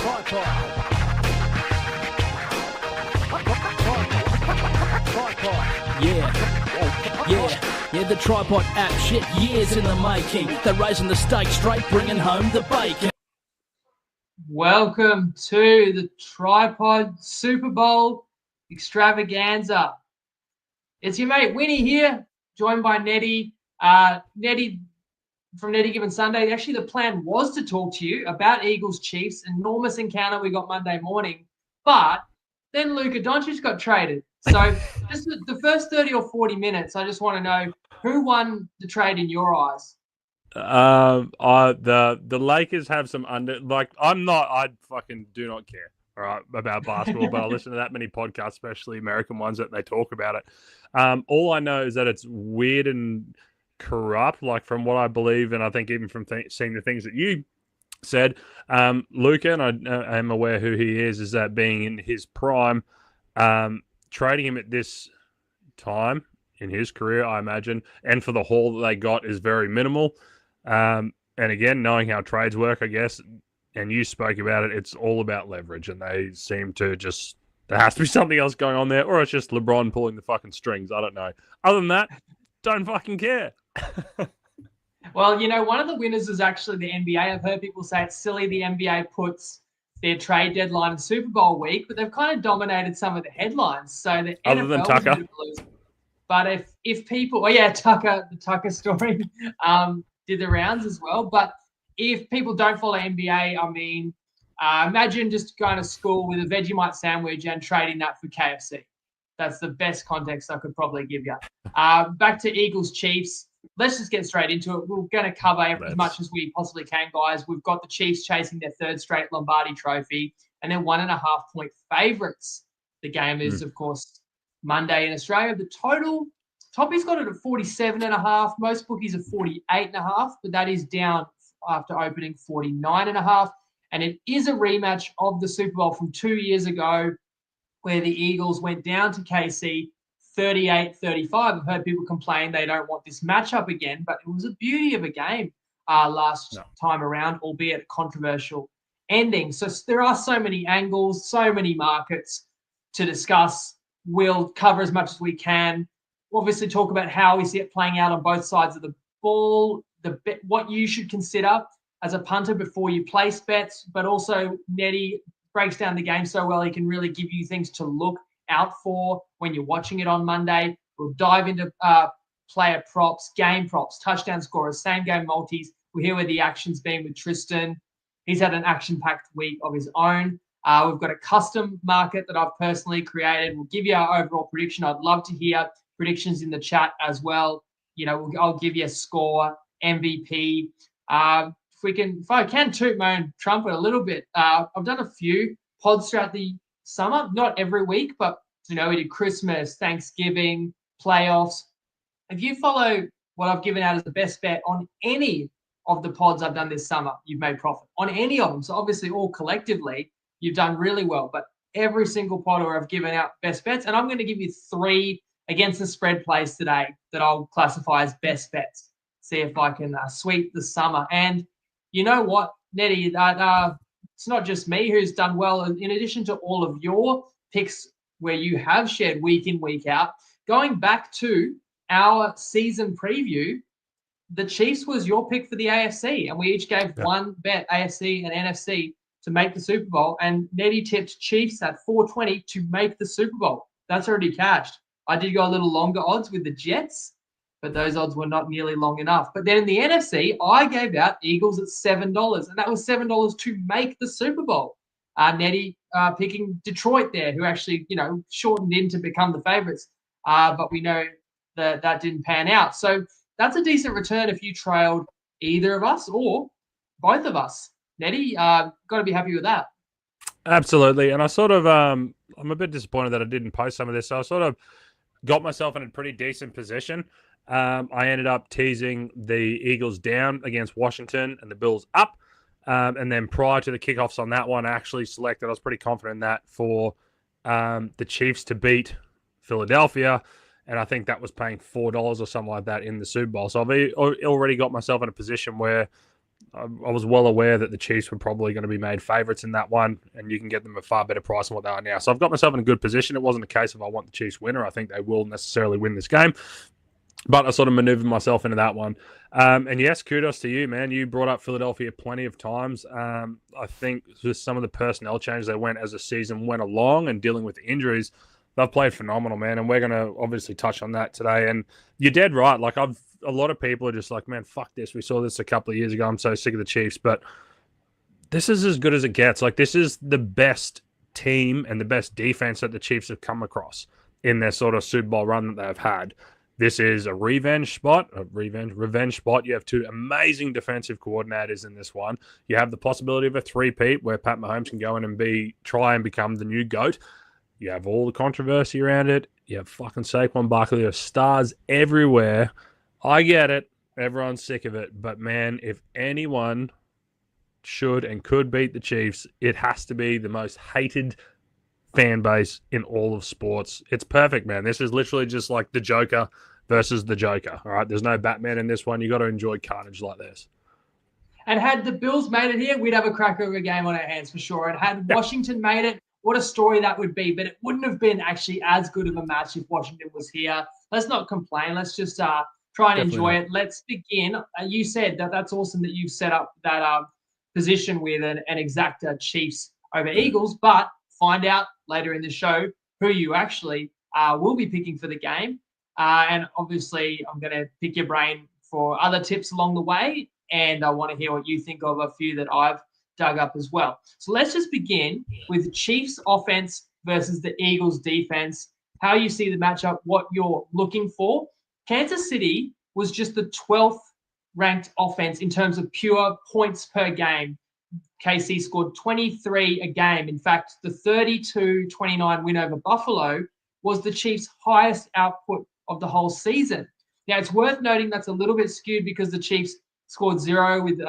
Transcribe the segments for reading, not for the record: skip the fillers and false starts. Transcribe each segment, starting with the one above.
Yeah, the Tripod app, shit, years in the making. They're raising the stakes straight, bringing home the bacon. Welcome to the Tripod Super Bowl Extravaganza. It's your mate Winny here, joined by Neddy. Neddy from Neddy Given Sunday. Actually, the plan was to talk to you about Eagles Chiefs, enormous encounter we got Monday morning, but then Luka Doncic got traded. So just the first 30 or 40 minutes, I just want to know who won the trade in your eyes. The Lakers have some I fucking do not care, all right, about basketball, but I listen to that many podcasts, especially American ones, that they talk about it. All I know is that it's weird and corrupt, like from what I believe, and I think even from seeing the things that you said, Luka, and I am aware who he is that being in his prime, trading him at this time in his career, I imagine, and for the haul that they got is very minimal. And again, knowing how trades work, I guess, and you spoke about it, it's all about leverage, and they seem to just, there has to be something else going on there, or it's just LeBron pulling the fucking strings. I don't know. Other than that, don't fucking care. Well, you know, one of the winners is actually the NBA. I've heard people say it's silly the NBA puts their trade deadline in Super Bowl week, but they've kind of dominated some of the headlines. So the other NFL than Tucker. But if people, the Tucker story did the rounds as well. But if people don't follow NBA, I mean, imagine just going to school with a Vegemite sandwich and trading that for KFC. That's the best context I could probably give you. Back to Eagles Chiefs. Let's just get straight into it. We're going to cover as much as we possibly can, guys. We've got the Chiefs chasing their third straight Lombardi trophy, and they're 1.5-point favourites. The game is, of course, Monday in Australia. The total, Toppy's got it at 47.5. Most bookies are 48.5, but that is down after opening 49.5. And it is a rematch of the Super Bowl from 2 years ago, where the Eagles went down to KC 38-35. I've heard people complain they don't want this matchup again, but it was a beauty of a game last time around, albeit a controversial ending. So there are so many angles, so many markets to discuss. We'll cover as much as we can. We'll obviously talk about how we see it playing out on both sides of the ball, what you should consider as a punter before you place bets, but also Neddy breaks down the game so well he can really give you things to look out for when you're watching it on Monday. We'll dive into player props, game props, touchdown scorers, same game multis. We'll hear where the action's been with Tristan. He's had an action-packed week of his own. We've got a custom market that I've personally created. We'll give you our overall prediction. I'd love to hear predictions in the chat as well. You know, I'll give you a score, MVP. If I can toot my own trumpet a little bit, I've done a few pods throughout the summer, not every week, but, you know, we did Christmas, Thanksgiving, playoffs. If you follow what I've given out as the best bet on any of the pods I've done this summer, you've made profit on any of them. So obviously all collectively, you've done really well, but every single pod where I've given out best bets, and I'm going to give you 3 against the spread plays today that I'll classify as best bets. See if I can sweep the summer. And you know what, Neddy, it's not just me who's done well. In addition to all of your picks where you have shared week in, week out, going back to our season preview, the Chiefs was your pick for the AFC, and we each gave one bet, AFC and NFC, to make the Super Bowl, and Neddy tipped Chiefs at 420 to make the Super Bowl. That's already cashed. I did go a little longer odds with the Jets, but those odds were not nearly long enough. But then in the NFC, I gave out Eagles at $7, and that was $7 to make the Super Bowl. Neddy picking Detroit there, who actually, you know, shortened in to become the favorites. But we know that didn't pan out. So that's a decent return if you trailed either of us or both of us. Neddy, got to be happy with that. Absolutely. And I sort of, I'm a bit disappointed that I didn't post some of this. So I sort of got myself in a pretty decent position. I ended up teasing the Eagles down against Washington and the Bills up. And then prior to the kickoffs on that one, I actually selected, I was pretty confident in that, for the Chiefs to beat Philadelphia. And I think that was paying $4 or something like that in the Super Bowl. So I've already got myself in a position where I was well aware that the Chiefs were probably going to be made favourites in that one, and you can get them a far better price than what they are now. So I've got myself in a good position. It wasn't a case of I want the Chiefs winner. I think they will necessarily win this game. But I sort of maneuvered myself into that one. And yes, kudos to you, man. You brought up Philadelphia plenty of times. I think with some of the personnel changes they went as the season went along and dealing with the injuries, they've played phenomenal, man. And we're going to obviously touch on that today. And you're dead right. Like a lot of people are just like, man, fuck this. We saw this a couple of years ago. I'm so sick of the Chiefs. But this is as good as it gets. Like, this is the best team and the best defense that the Chiefs have come across in their sort of Super Bowl run that they've had. This is a revenge spot. You have two amazing defensive coordinators in this one. You have the possibility of a three-peat where Pat Mahomes can go in and try and become the new GOAT. You have all the controversy around it. You have fucking Saquon Barkley. There are stars everywhere. I get it. Everyone's sick of it. But, man, if anyone should and could beat the Chiefs, it has to be the most hated fan base in all of sports. It's perfect, man. This is literally just like the Joker versus the Joker. All right, there's no Batman in this one. You got to enjoy carnage like this. And had the Bills made it here, we'd have a cracker of a game on our hands for sure. And had Washington made it, what a story that would be. But it wouldn't have been actually as good of a match if Washington was here. Let's not complain. Let's just try and enjoy it. Let's begin. You said that's awesome that you've set up that position with an exact Chiefs over Eagles, but find out later in the show who you actually will be picking for the game. And obviously, I'm going to pick your brain for other tips along the way. And I want to hear what you think of a few that I've dug up as well. So let's just begin with Chiefs offense versus the Eagles defense, how you see the matchup, what you're looking for. Kansas City was just the 12th ranked offense in terms of pure points per game. KC scored 23 a game. In fact, the 32-29 win over Buffalo was the Chiefs' highest output of the whole season. Now, it's worth noting that's a little bit skewed because the Chiefs scored 0 with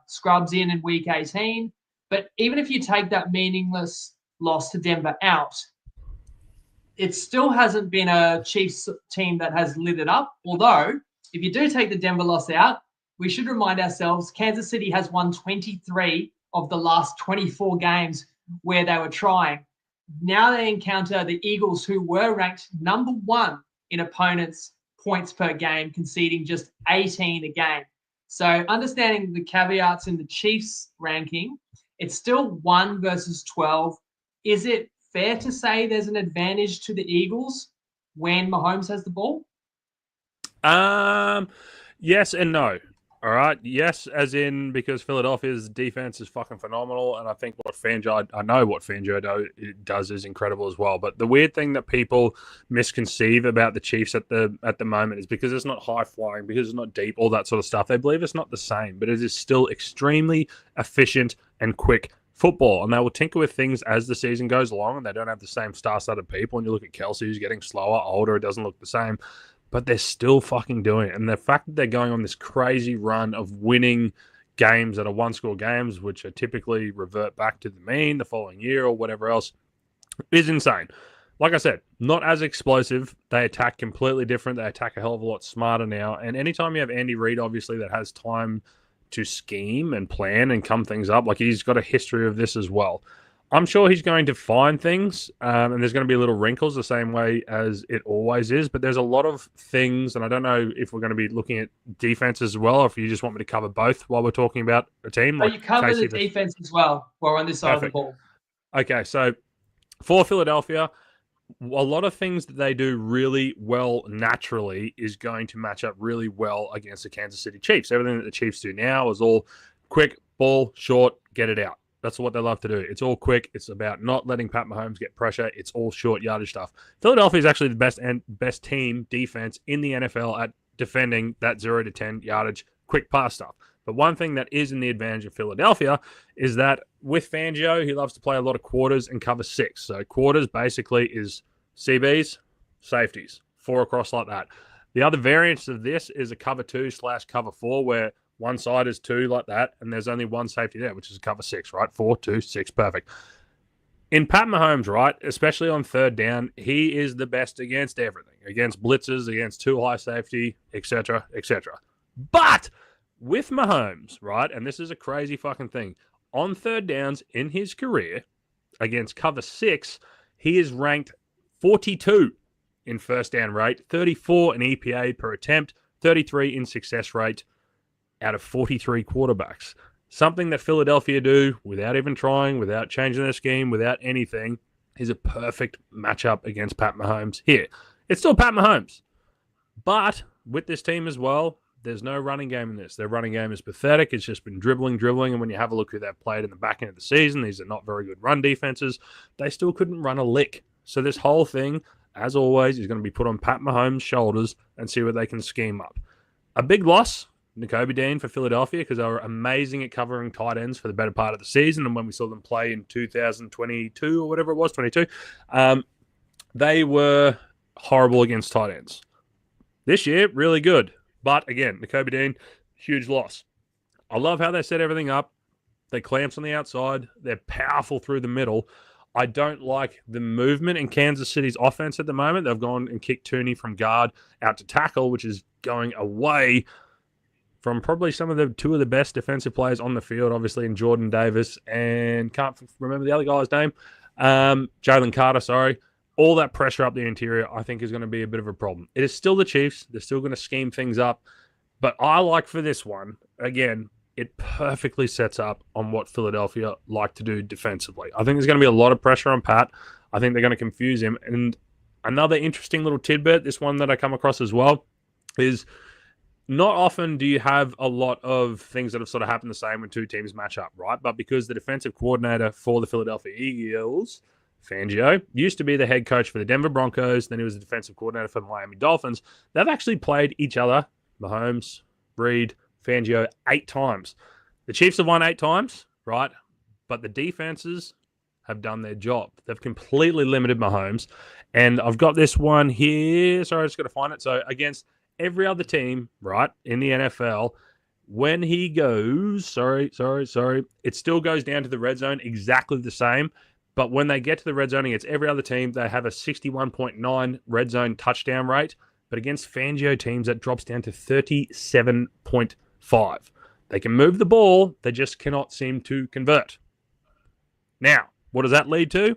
scrubs in week 18. But even if you take that meaningless loss to Denver out, it still hasn't been a Chiefs team that has lit it up. Although, if you do take the Denver loss out, we should remind ourselves Kansas City has won 23 of the last 24 games where they were trying. Now they encounter the Eagles, who were ranked number 1 in opponents' points per game, conceding just 18 a game. So understanding the caveats in the Chiefs ranking, it's still 1 versus 12. Is it fair to say there's an advantage to the Eagles when Mahomes has the ball? Yes and no. All right. Yes, as in because Philadelphia's defense is fucking phenomenal, and I think I know what Fangio does is incredible as well. But the weird thing that people misconceive about the Chiefs at the moment is because it's not high flying, because it's not deep, all that sort of stuff. They believe it's not the same, but it is still extremely efficient and quick football, and they will tinker with things as the season goes along, and they don't have the same star-studded people. And you look at Kelsey, who's getting slower, older, it doesn't look the same. But they're still fucking doing it. And the fact that they're going on this crazy run of winning games that are one-score games, which are typically revert back to the mean the following year or whatever else, is insane. Like I said, not as explosive. They attack completely different. They attack a hell of a lot smarter now. And anytime you have Andy Reid, obviously, that has time to scheme and plan and come things up, like he's got a history of this as well. I'm sure he's going to find things, and there's going to be little wrinkles the same way as it always is, but there's a lot of things, and I don't know if we're going to be looking at defense as well, or if you just want me to cover both while we're talking about a team. But you cover the defense as well while we're on this side of the ball. Okay, so for Philadelphia, a lot of things that they do really well naturally is going to match up really well against the Kansas City Chiefs. Everything that the Chiefs do now is all quick, ball, short, get it out. That's what they love to do. It's all quick. It's about not letting Pat Mahomes get pressure. It's all short yardage stuff. Philadelphia is actually the best team defense in the NFL at defending that 0 to 10 yardage quick pass stuff. But one thing that is in the advantage of Philadelphia is that with Fangio, he loves to play a lot of quarters and cover 6. So quarters basically is CBs, safeties, 4 across like that. The other variance of this is a cover 2/cover 4 where one side is 2 like that, and there's only one safety there, which is cover 6, right? 4, 2, 6, perfect. In Pat Mahomes, right, especially on third down, he is the best against everything, against blitzes, against 2 high safety, etc., etc. But with Mahomes, right? And this is a crazy fucking thing. On third downs in his career against cover 6, he is ranked 42 in first down rate, 34 in EPA per attempt, 33 in success rate out of 43 quarterbacks. Something that Philadelphia do without even trying, without changing their scheme, without anything, is a perfect matchup against Pat Mahomes here. It's still Pat Mahomes. But with this team as well, there's no running game in this. Their running game is pathetic. It's just been dribbling. And when you have a look who they've played in the back end of the season, these are not very good run defenses. They still couldn't run a lick. So this whole thing, as always, is going to be put on Pat Mahomes' shoulders and see what they can scheme up. A big loss, Nakobe Dean for Philadelphia, because they were amazing at covering tight ends for the better part of the season. And when we saw them play in 2022 or whatever it was, 22, they were horrible against tight ends. This year, really good. But again, Nakobe Dean, huge loss. I love how they set everything up. They clamps on the outside. They're powerful through the middle. I don't like the movement in Kansas City's offense at the moment. They've gone and kicked Tooney from guard out to tackle, which is going away from probably some of the two of the best defensive players on the field, obviously, in Jordan Davis and can't remember the other guy's name. Jalen Carter, sorry. All that pressure up the interior, I think, is going to be a bit of a problem. It is still the Chiefs. They're still going to scheme things up. But I like for this one, again, it perfectly sets up on what Philadelphia like to do defensively. I think there's going to be a lot of pressure on Pat. I think they're going to confuse him. And another interesting little tidbit, this one that I come across as well, is not often do you have a lot of things that have sort of happened the same when two teams match up, right? But because the defensive coordinator for the Philadelphia Eagles, Fangio, used to be the head coach for the Denver Broncos, then he was the defensive coordinator for the Miami Dolphins. They've actually played each other, Mahomes, Reed, Fangio, 8 times. The Chiefs have won 8 times, right? But the defenses have done their job. They've completely limited Mahomes. And I've got this one here. Sorry, I just got to find it. So against every other team, right, in the NFL, when he goes, it still goes down to the red zone exactly the same. But when they get to the red zone against every other team, they have a 61.9 red zone touchdown rate. But against Fangio teams, that drops down to 37.5. They can move the ball. They just cannot seem to convert. Now, what does that lead to?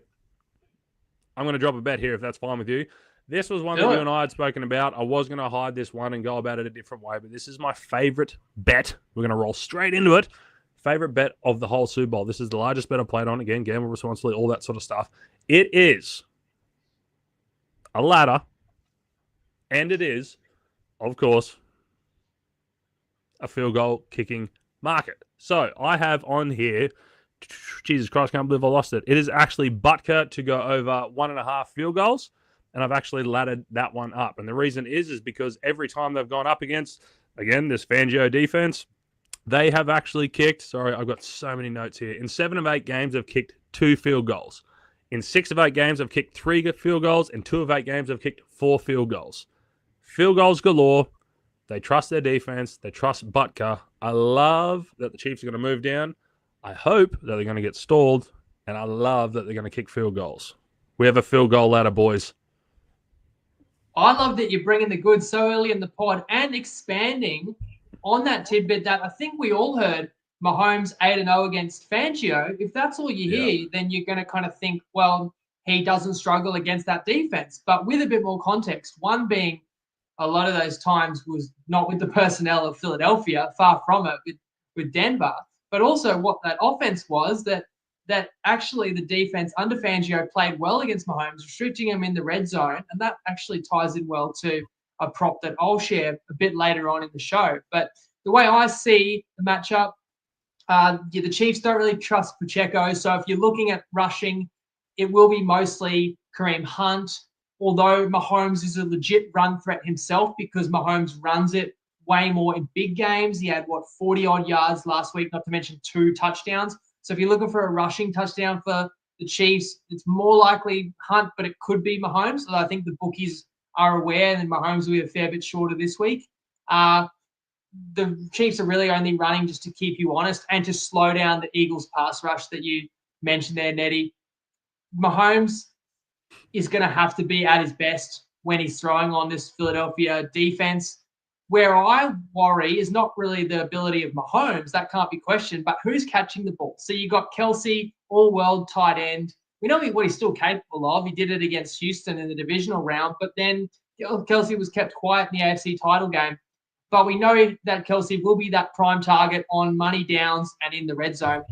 I'm going to drop a bet here if that's fine with you. This was one that you and I had spoken about. I was going to hide this one and go about it a different way, but this is my favorite bet. We're going to roll straight into it. Favorite bet of the whole Super Bowl. This is the largest bet I've played on. Again, gamble responsibly, all that sort of stuff. It is a ladder, and it is, of course, a field goal kicking market. So I have on here, Jesus Christ, can't believe I lost it. It is actually Butker to go over 1.5 field goals, and I've actually laddered that one up. And the reason is because every time they've gone up against, again, this Fangio defense, they have actually kicked, sorry, I've got so many notes here. In 7 of 8 games, they've kicked 2 field goals. In 6 of 8 games, they've kicked 3 field goals. In 2 of 8 games, they've kicked 4 field goals. Field goals galore. They trust their defense. They trust Butker. I love that the Chiefs are going to move down. I hope that they're going to get stalled. And I love that they're going to kick field goals. We have a field goal ladder, boys. I love that you're bringing the goods so early in the pod and expanding on that tidbit that I think we all heard Mahomes 8-0 against Fangio. If that's all you hear, then you're going to kind of think, well, he doesn't struggle against that defense. But with a bit more context, one being a lot of those times was not with the personnel of Philadelphia, far from it, with Denver, but also what that offense was, that actually the defense under Fangio played well against Mahomes, restricting him in the red zone. And that actually ties in well to a prop that I'll share a bit later on in the show. But the way I see the matchup, the Chiefs don't really trust Pacheco. So if you're looking at rushing, it will be mostly Kareem Hunt, although Mahomes is a legit run threat himself because Mahomes runs it way more in big games. He had, 40-odd yards last week, not to mention 2 touchdowns. So if you're looking for a rushing touchdown for the Chiefs, it's more likely Hunt, but it could be Mahomes. Although I think the bookies are aware that Mahomes will be a fair bit shorter this week. The Chiefs are really only running just to keep you honest and to slow down the Eagles' pass rush that you mentioned there, Neddy. Mahomes is going to have to be at his best when he's throwing on this Philadelphia defense. where I worry is not really the ability of Mahomes. That can't be questioned, but who's catching the ball? So you got Kelsey, all-world tight end. We know what he's still capable of. He did it against Houston in the divisional round, but then Kelsey was kept quiet in the AFC title game. But we know that Kelsey will be that prime target on money downs and in the red zone.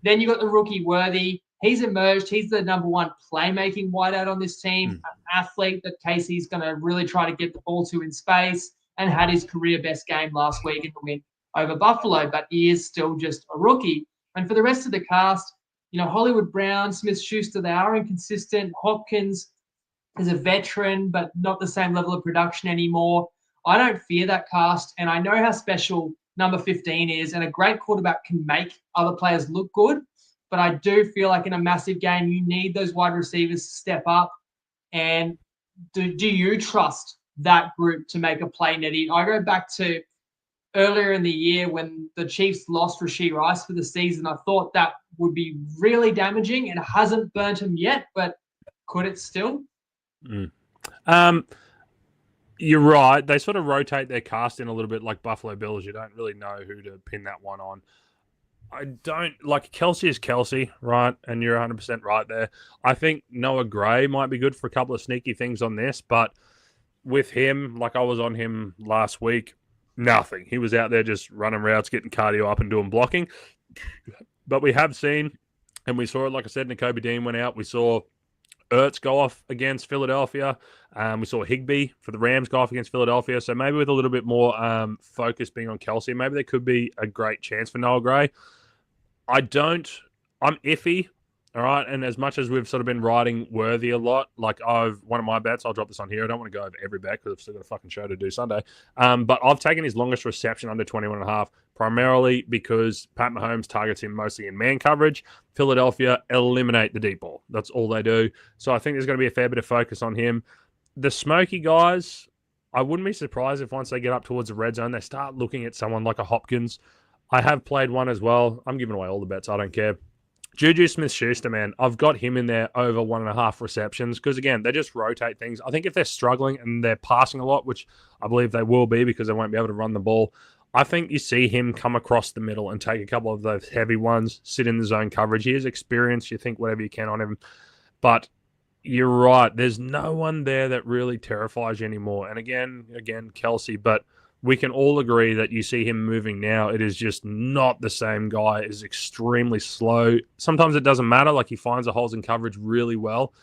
Then you got the rookie Worthy. He's emerged. He's the number one playmaking wideout on this team, an athlete that Casey's going to really try to get the ball to in space, and had his career best game last week in the win over Buffalo, but he is still just a rookie. And for the rest of the cast, Hollywood Brown, Smith-Schuster, they are inconsistent. Hopkins is a veteran, but not the same level of production anymore. I don't fear that cast, and I know how special number 15 is, and a great quarterback can make other players look good, but I do feel like in a massive game, you need those wide receivers to step up. And do you trust that group to make a play, Neddy? I go back to earlier in the year when the Chiefs lost Rashee Rice for the season. I thought that would be really damaging. It hasn't burnt him yet, but could it still? You're right. They sort of rotate their cast in a little bit like Buffalo Bills. You don't really know who to pin that one on. I don't like Kelsey is Kelsey, right? And you're 100% right there. I think Noah Gray might be good for a couple of sneaky things on this, but with him, like I was on him last week, nothing. He was out there just running routes, getting cardio up and doing blocking. But we have seen, and we saw it, like I said, Nakobe Dean went out. We saw Ertz go off against Philadelphia. We saw Higbee for the Rams go off against Philadelphia. So maybe with a little bit more focus being on Kelsey, maybe there could be a great chance for Noah Gray. I'm iffy, all right? And as much as we've sort of been riding Worthy a lot, like one of my bets, I'll drop this on here. I don't want to go over every bet because I've still got a fucking show to do Sunday. But I've taken his longest reception under 21.5, primarily because Pat Mahomes targets him mostly in man coverage. Philadelphia eliminate the deep ball. That's all they do. So I think there's going to be a fair bit of focus on him. The smoky guys, I wouldn't be surprised if once they get up towards the red zone, they start looking at someone like a Hopkins. I have played one as well. I'm giving away all the bets. I don't care. Juju Smith-Schuster, man, I've got him in there over 1.5 receptions because, again, they just rotate things. I think if they're struggling and they're passing a lot, which I believe they will be because they won't be able to run the ball, I think you see him come across the middle and take a couple of those heavy ones, sit in the zone coverage. He has experience. You think whatever you can on him. But you're right. There's no one there that really terrifies you anymore. And again, Kelsey, but we can all agree that you see him moving now. It is just not the same guy. It is extremely slow. Sometimes it doesn't matter. Like he finds the holes in coverage really well.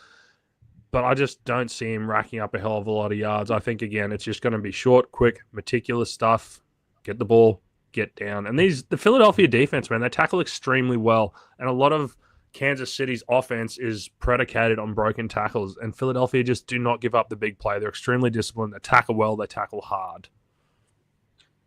But I just don't see him racking up a hell of a lot of yards. I think, again, it's just going to be short, quick, meticulous stuff. Get the ball, get down. And the Philadelphia defense, man, they tackle extremely well. And a lot of Kansas City's offense is predicated on broken tackles. And Philadelphia just do not give up the big play. They're extremely disciplined. They tackle well. They tackle hard.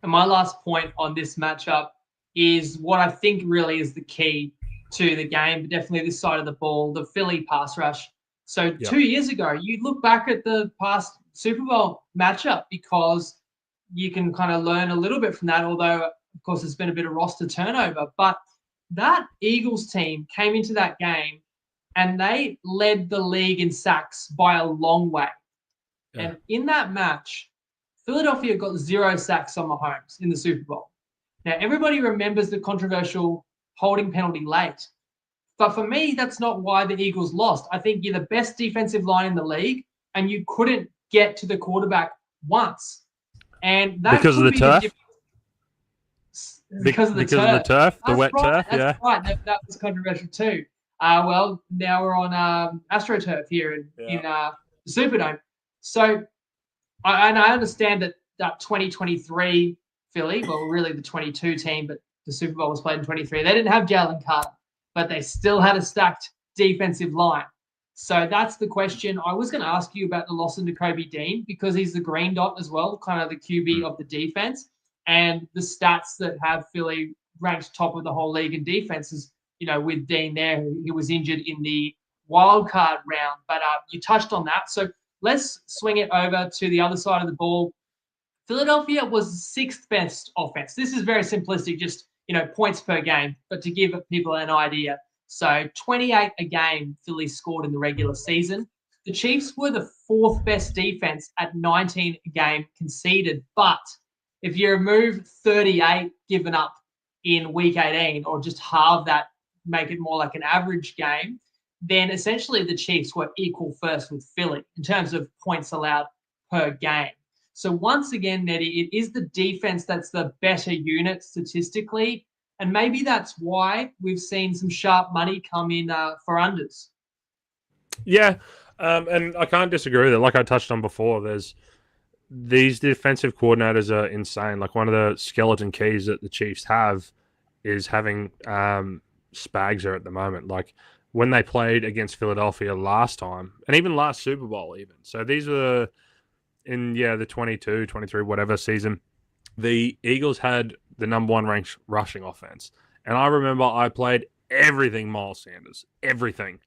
And my last point on this matchup is what I think really is the key to the game, but definitely this side of the ball, the Philly pass rush. So 2 years ago, you look back at the past Super Bowl matchup because you can kind of learn a little bit from that, although, of course, there's been a bit of roster turnover. But that Eagles team came into that game and they led the league in sacks by a long way. Yeah. And in that match, Philadelphia got 0 sacks on Mahomes in the Super Bowl. Now, everybody remembers the controversial holding penalty late. But for me, that's not why the Eagles lost. I think you're the best defensive line in the league, and you couldn't get to the quarterback once. And that because of the turf? Because of the turf, the wet turf, That's right. That was controversial too. Well, now we're on AstroTurf here in the Superdome. So, I understand that 2023 Philly, well, really the 22 team, but the Super Bowl was played in 23. They didn't have Jalen Carter, but they still had a stacked defensive line. So that's the question. I was going to ask you about the loss of Nakobe Dean because he's the green dot as well, kind of the QB of the defense. And the stats that have Philly ranked top of the whole league in defenses, with Dean there, he was injured in the wild card round. But you touched on that. So let's swing it over to the other side of the ball. Philadelphia was 6th best offense. This is very simplistic, just, points per game, but to give people an idea. So 28 a game Philly scored in the regular season. The Chiefs were the 4th best defense at 19 a game conceded, but if you remove 38 given up in week 18, or just halve that, make it more like an average game, then essentially the Chiefs were equal first with Philly in terms of points allowed per game. So once again, Neddy, it is the defense that's the better unit statistically, and maybe that's why we've seen some sharp money come in for unders. Yeah, and I can't disagree with it. Like I touched on before, these defensive coordinators are insane. Like one of the skeleton keys that the Chiefs have is having Spags at the moment. Like when they played against Philadelphia last time, and even last Super Bowl even. So these were in, the 22, 23, whatever season. The Eagles had the number one ranked rushing offense. And I remember I played everything Miles Sanders. Everything.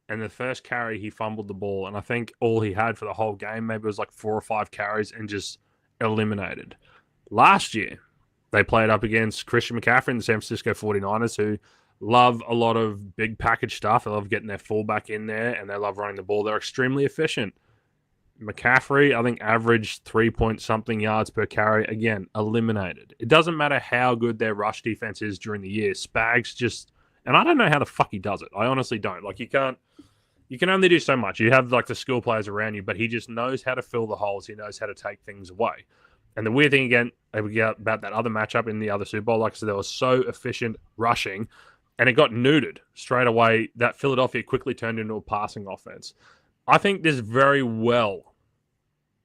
And the first carry, he fumbled the ball. And I think all he had for the whole game, maybe it was like 4 or 5 carries and just eliminated. Last year, they played up against Christian McCaffrey and the San Francisco 49ers, who love a lot of big package stuff. They love getting their fullback in there, and they love running the ball. They're extremely efficient. McCaffrey, I think, averaged 3-point-something yards per carry. Again, eliminated. It doesn't matter how good their rush defense is during the year. Spags just... And I don't know how the fuck he does it. I honestly don't. Like, you can only do so much. You have, like, the skill players around you, but he just knows how to fill the holes. He knows how to take things away. And the weird thing, again, about that other matchup in the other Super Bowl, like I said, they were so efficient rushing, and it got neutered straight away that Philadelphia quickly turned into a passing offense. I think this very well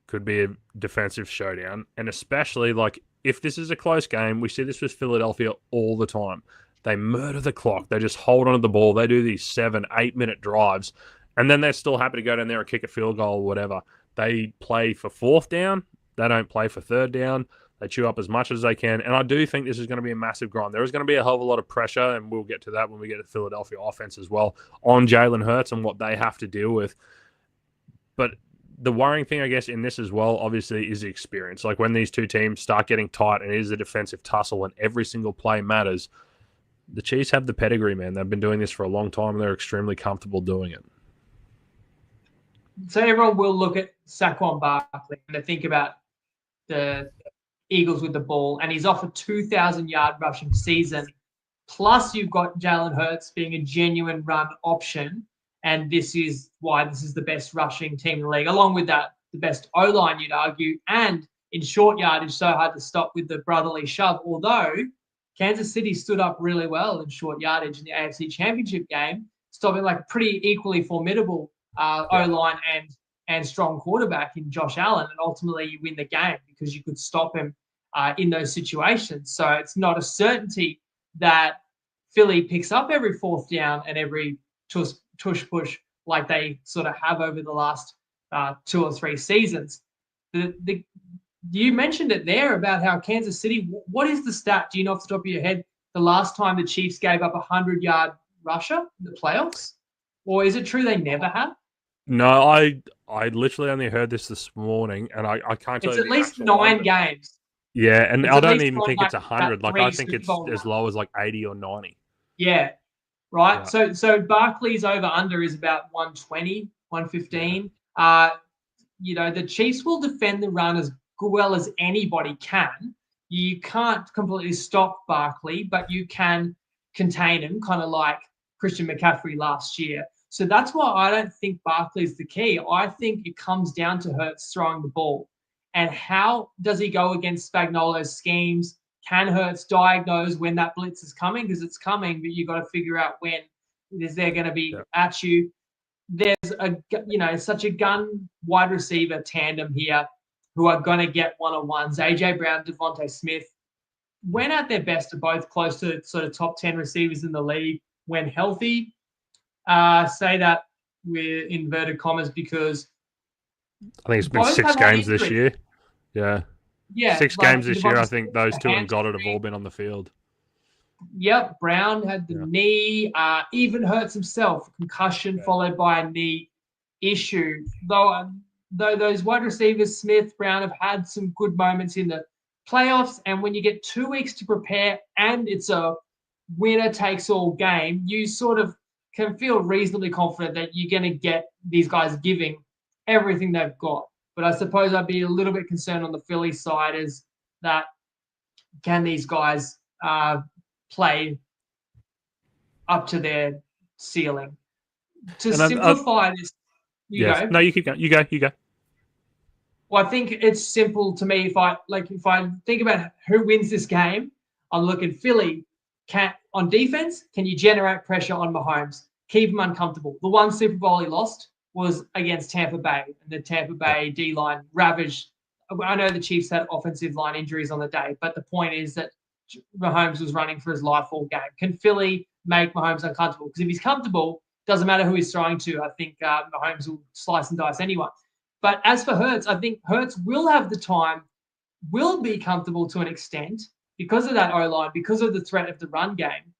could be a defensive showdown, and especially, like, if this is a close game, we see this with Philadelphia all the time. They murder the clock. They just hold on to the ball. They do these 7-8 minute drives, and then they're still happy to go down there and kick a field goal or whatever. They play for 4th down. They don't play for 3rd down. They chew up as much as they can, and I do think this is going to be a massive grind. There is going to be a hell of a lot of pressure, and we'll get to that when we get to the Philadelphia offense as well, on Jalen Hurts and what they have to deal with. But the worrying thing, I guess, in this as well, obviously, is the experience. Like when these two teams start getting tight and it is a defensive tussle and every single play matters, the Chiefs have the pedigree, man. They've been doing this for a long time, and they're extremely comfortable doing it. So everyone will look at Saquon Barkley and they think about the Eagles with the ball, and he's off a 2,000-yard rushing season. Plus, you've got Jalen Hurts being a genuine run option, and this is why this is the best rushing team in the league, along with that, the best O-line, you'd argue, and in short yardage, so hard to stop with the brotherly shove, although Kansas City stood up really well in short yardage in the AFC Championship game, stopping like a pretty equally formidable O-line and strong quarterback in Josh Allen, and ultimately you win the game because you could stop him in those situations. So it's not a certainty that Philly picks up every 4th down and every tush push like they sort of have over the last 2 or 3 seasons. You mentioned it there about how Kansas City, what is the stat? Do you know off the top of your head the last time the Chiefs gave up a 100-yard rusher in the playoffs? Or is it true they never have? No, I literally only heard this morning, and I can't tell you. It's at least 9 games. Yeah, and It's I at don't least even think it's 100. Like, I think Super it's Bowl as low as like 80 or 90. Yeah, right. Yeah. So Barkley's over-under is about 120, 115. The Chiefs will defend the run as well as anybody can. You can't completely stop Barkley, but you can contain him, kind of like Christian McCaffrey last year. So that's why I don't think Barkley's the key. I think it comes down to Hurts throwing the ball. And how does he go against Spagnuolo's schemes? Can Hurts diagnose when that blitz is coming? Because it's coming, but you've got to figure out when is there going to be at you. There's such a gun wide receiver tandem here who are going to get one-on-ones. A.J. Brown, Devontae Smith, when at their best, are both close to sort of top 10 receivers in the league when healthy. Say that with inverted commas because I think it's been 6 games this year. Yeah. 6 games this year. I think those two and Goddard have all been on the field. Yep. Brown had the knee, even Hurts himself, concussion followed by a knee issue. Though those wide receivers, Smith, Brown, have had some good moments in the playoffs. And when you get 2 weeks to prepare and it's a winner-takes-all game, you sort of can feel reasonably confident that you're going to get these guys giving everything they've got. But I suppose I'd be a little bit concerned on the Philly side as that can these guys play up to their ceiling? To simplify this, you go. No, you keep going. You go. Well, I think it's simple to me. If I think about who wins this game, I'm looking Philly. On defense, can you generate pressure on Mahomes? Keep him uncomfortable. The one Super Bowl he lost was against Tampa Bay, and the Tampa Bay D-line ravaged. I know the Chiefs had offensive line injuries on the day, but the point is that Mahomes was running for his life all game. Can Philly make Mahomes uncomfortable? Because if he's comfortable, doesn't matter who he's throwing to. I think Mahomes will slice and dice anyone. But as for Hurts, I think Hurts will have the time, will be comfortable to an extent because of that O-line, because of the threat of the run game.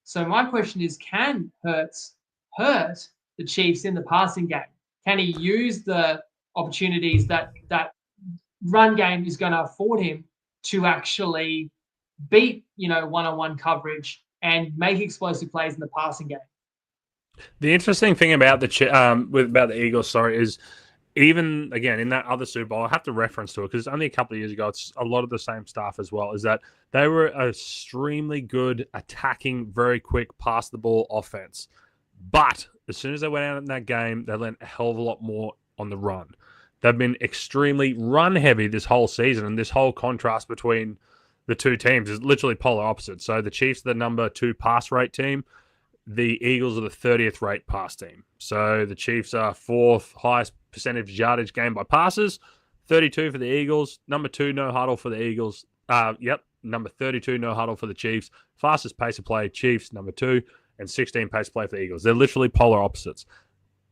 So my question is, can Hurts hurt the Chiefs in the passing game? Can he use the opportunities that run game is going to afford him to actually beat, one-on-one coverage and make explosive plays in the passing game? The interesting thing about the Eagles, is even, again, in that other Super Bowl, I have to reference to it because it's only a couple of years ago. It's a lot of the same stuff as well, is that they were an extremely good attacking, very quick, pass the ball offense. But as soon as they went out in that game, they learned a hell of a lot more on the run. They've been extremely run-heavy this whole season, and this whole contrast between the two teams is literally polar opposite. So the Chiefs are the number 2 pass rate team. The Eagles are the 30th rate pass team. So the Chiefs are 4th highest percentage yardage gained by passes, 32 for the Eagles. Number 2, no huddle for the Eagles. Number 32, no huddle for the Chiefs. Fastest pace of play, Chiefs, number 2, and 16 pace of play for the Eagles. They're literally polar opposites.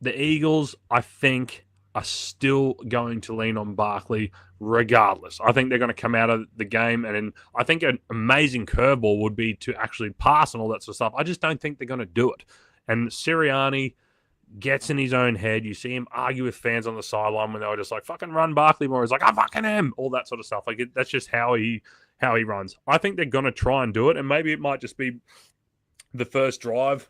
The Eagles, I think, are still going to lean on Barkley regardless. I think they're going to come out of the game, and I think an amazing curveball would be to actually pass and all that sort of stuff. I just don't think they're going to do it. And Sirianni gets in his own head. You see him argue with fans on the sideline when they were just like, fucking run Barkley more. He's like, I fucking am. All that sort of stuff. That's just how he runs. I think they're going to try and do it, and maybe it might just be the first drive,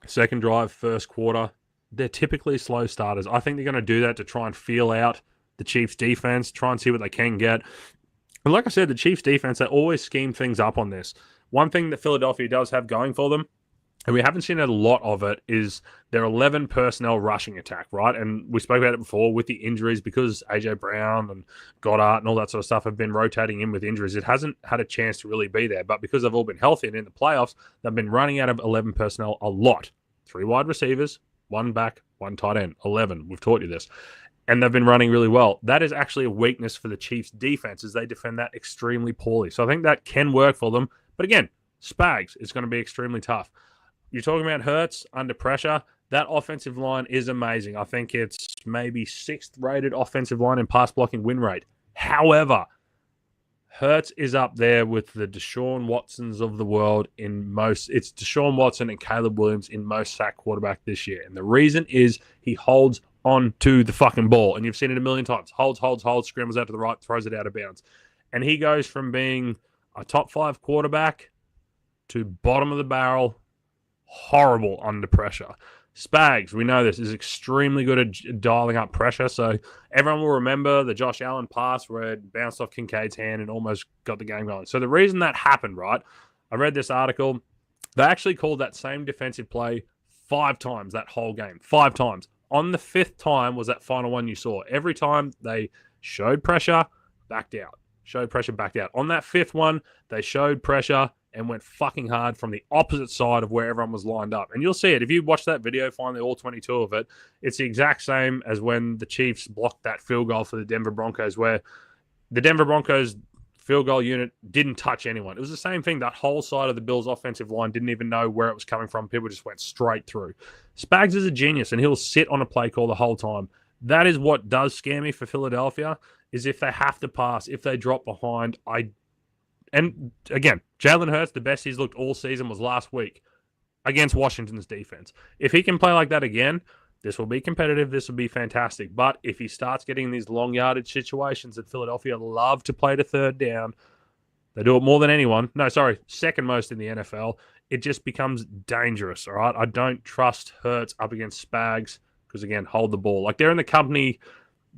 second drive, first quarter. They're typically slow starters. I think they're going to do that to try and feel out the Chiefs' defense, try and see what they can get. And like I said, the Chiefs' defense, they always scheme things up on this. One thing that Philadelphia does have going for them, and we haven't seen a lot of it, is their 11 personnel rushing attack, right? And we spoke about it before with the injuries, because A.J. Brown and Goddard and all that sort of stuff have been rotating in with injuries. It hasn't had a chance to really be there. But because they've all been healthy and in the playoffs, they've been running out of 11 personnel a lot. 3 wide receivers, 1 back, 1 tight end. 11. We've taught you this. And they've been running really well. That is actually a weakness for the Chiefs' defense, as they defend that extremely poorly. So I think that can work for them. But again, Spags is going to be extremely tough. You're talking about Hurts under pressure. That offensive line is amazing. I think it's maybe 6th rated offensive line in pass blocking win rate. However, Hurts is up there with the Deshaun Watsons of the world in most. It's Deshaun Watson and Caleb Williams in most sack quarterback this year. And the reason is he holds on to the fucking ball. And you've seen it a million times. Holds, scrambles out to the right, throws it out of bounds. And he goes from being a top 5 quarterback to bottom of the barrel, horrible under pressure. Spags, we know this, is extremely good at dialing up pressure. So everyone will remember the Josh Allen pass where it bounced off Kincaid's hand and almost got the game going. So the reason that happened, right, I read this article, they actually called that same defensive play 5 times that whole game. 5 times. On the 5th time was that final one you saw. Every time they showed pressure, backed out. Showed pressure, backed out. On that 5th one, they showed pressure and went fucking hard from the opposite side of where everyone was lined up. And you'll see it. If you watch that video, find the all 22 of it, it's the exact same as when the Chiefs blocked that field goal for the Denver Broncos, where the Denver Broncos field goal unit didn't touch anyone. It was the same thing. That whole side of the Bills' offensive line didn't even know where it was coming from. People just went straight through. Spags is a genius, and he'll sit on a play call the whole time. That is what does scare me for Philadelphia, is if they have to pass, if they drop behind. And again, Jalen Hurts, the best he's looked all season was last week against Washington's defense. If he can play like that again, this will be competitive. This will be fantastic. But if he starts getting these long yardage situations that Philadelphia love to play to 3rd down, they do it more than anyone. No, sorry, 2nd most in the NFL. It just becomes dangerous, all right? I don't trust Hurts up against Spags because, again, hold the ball. Like, they're in the company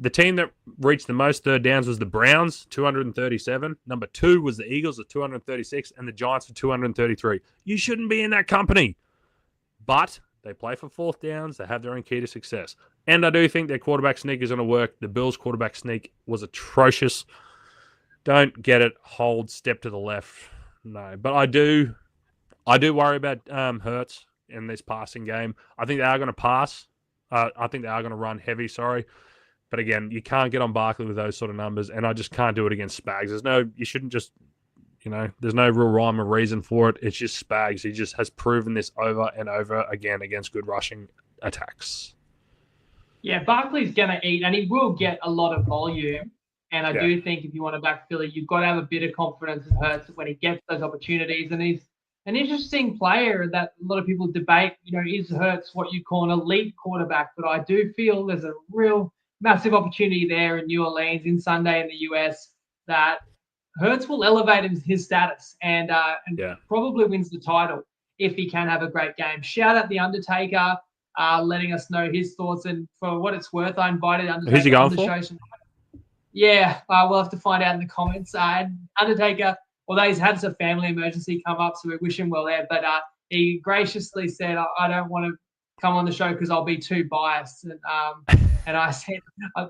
The team that reached the most third downs was the Browns, 237. Number 2 was the Eagles at 236, and the Giants for 233. You shouldn't be in that company. But they play for fourth downs. They have their own key to success. And I do think their quarterback sneak is going to work. The Bills' quarterback sneak was atrocious. Don't get it. Hold, step to the left. No. But I do worry about Hurts in this passing game. I think they are going to pass. I think they are going to run heavy, sorry. But again, you can't get on Barkley with those sort of numbers, and I just can't do it against Spags. You shouldn't just, there's no real rhyme or reason for it. It's just Spags. He just has proven this over and over again against good rushing attacks. Yeah, Barkley's going to eat, and he will get a lot of volume. And I do think if you want to back Philly, you've got to have a bit of confidence in Hurts when he gets those opportunities. And he's an interesting player that a lot of people debate, is Hurts what you call an elite quarterback? But I do feel there's a real massive opportunity there in New Orleans, in Sunday in the US, that Hurts will elevate his status and probably wins the title if he can have a great game. Shout out The Undertaker, letting us know his thoughts. And for what it's worth, I invited Undertaker Who's he going on the for? show. Yeah, we'll have to find out in the comments. Undertaker, although he's had a family emergency come up, so we wish him well there. But he graciously said, I don't want to come on the show because I'll be too biased. And I said,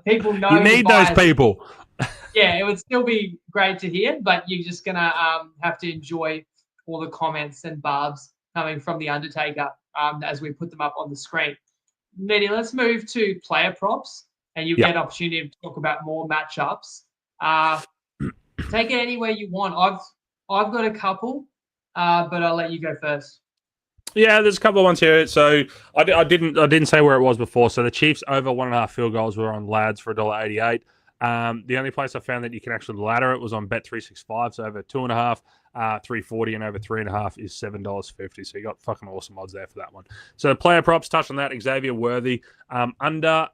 people know you need those people. Yeah, it would still be great to hear, but you're just going to have to enjoy all the comments and barbs coming from The Undertaker as we put them up on the screen. Neddy, let's move to player props, and you'll get an opportunity to talk about more matchups. Take it anywhere you want. I've got a couple, but I'll let you go first. Yeah, there's a couple of ones here. So I didn't say where it was before. So the Chiefs over 1.5 field goals were on Lads for $1.88. The only place I found that you can actually ladder it was on Bet365. So over 2.5, 340, and over 3.5 is $7.50. So you got fucking awesome odds there for that one. So the player props, touched on that. Xavier Worthy under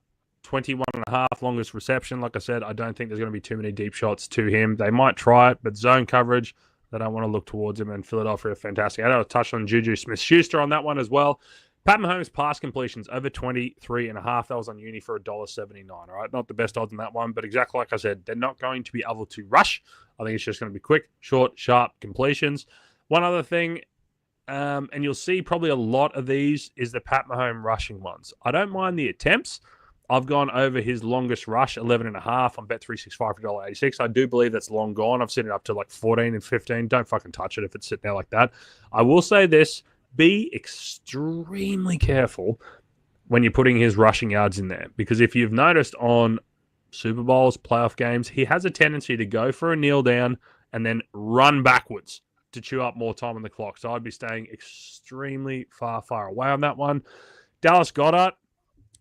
21.5 longest reception. Like I said, I don't think there's going to be too many deep shots to him. They might try it, but zone coverage, they don't want to look towards him. And Philadelphia are fantastic. I touched on Juju Smith-Schuster on that one as well. Pat Mahomes pass completions over 23.5. That was on Uni for $1.79. All right, not the best odds on that one, but exactly like I said, they're not going to be able to rush. I think it's just going to be quick, short, sharp completions. One other thing, and you'll see probably a lot of these, is the Pat Mahomes rushing ones. I don't mind the attempts. I've gone over his longest rush, 11.5 on Bet365 for $1.86. I do believe that's long gone. I've seen it up to like 14 and 15. Don't fucking touch it if it's sitting there like that. I will say this, be extremely careful when you're putting his rushing yards in there. Because if you've noticed on Super Bowls, playoff games, he has a tendency to go for a kneel down and then run backwards to chew up more time on the clock. So I'd be staying extremely far away on that one. Dallas Goedert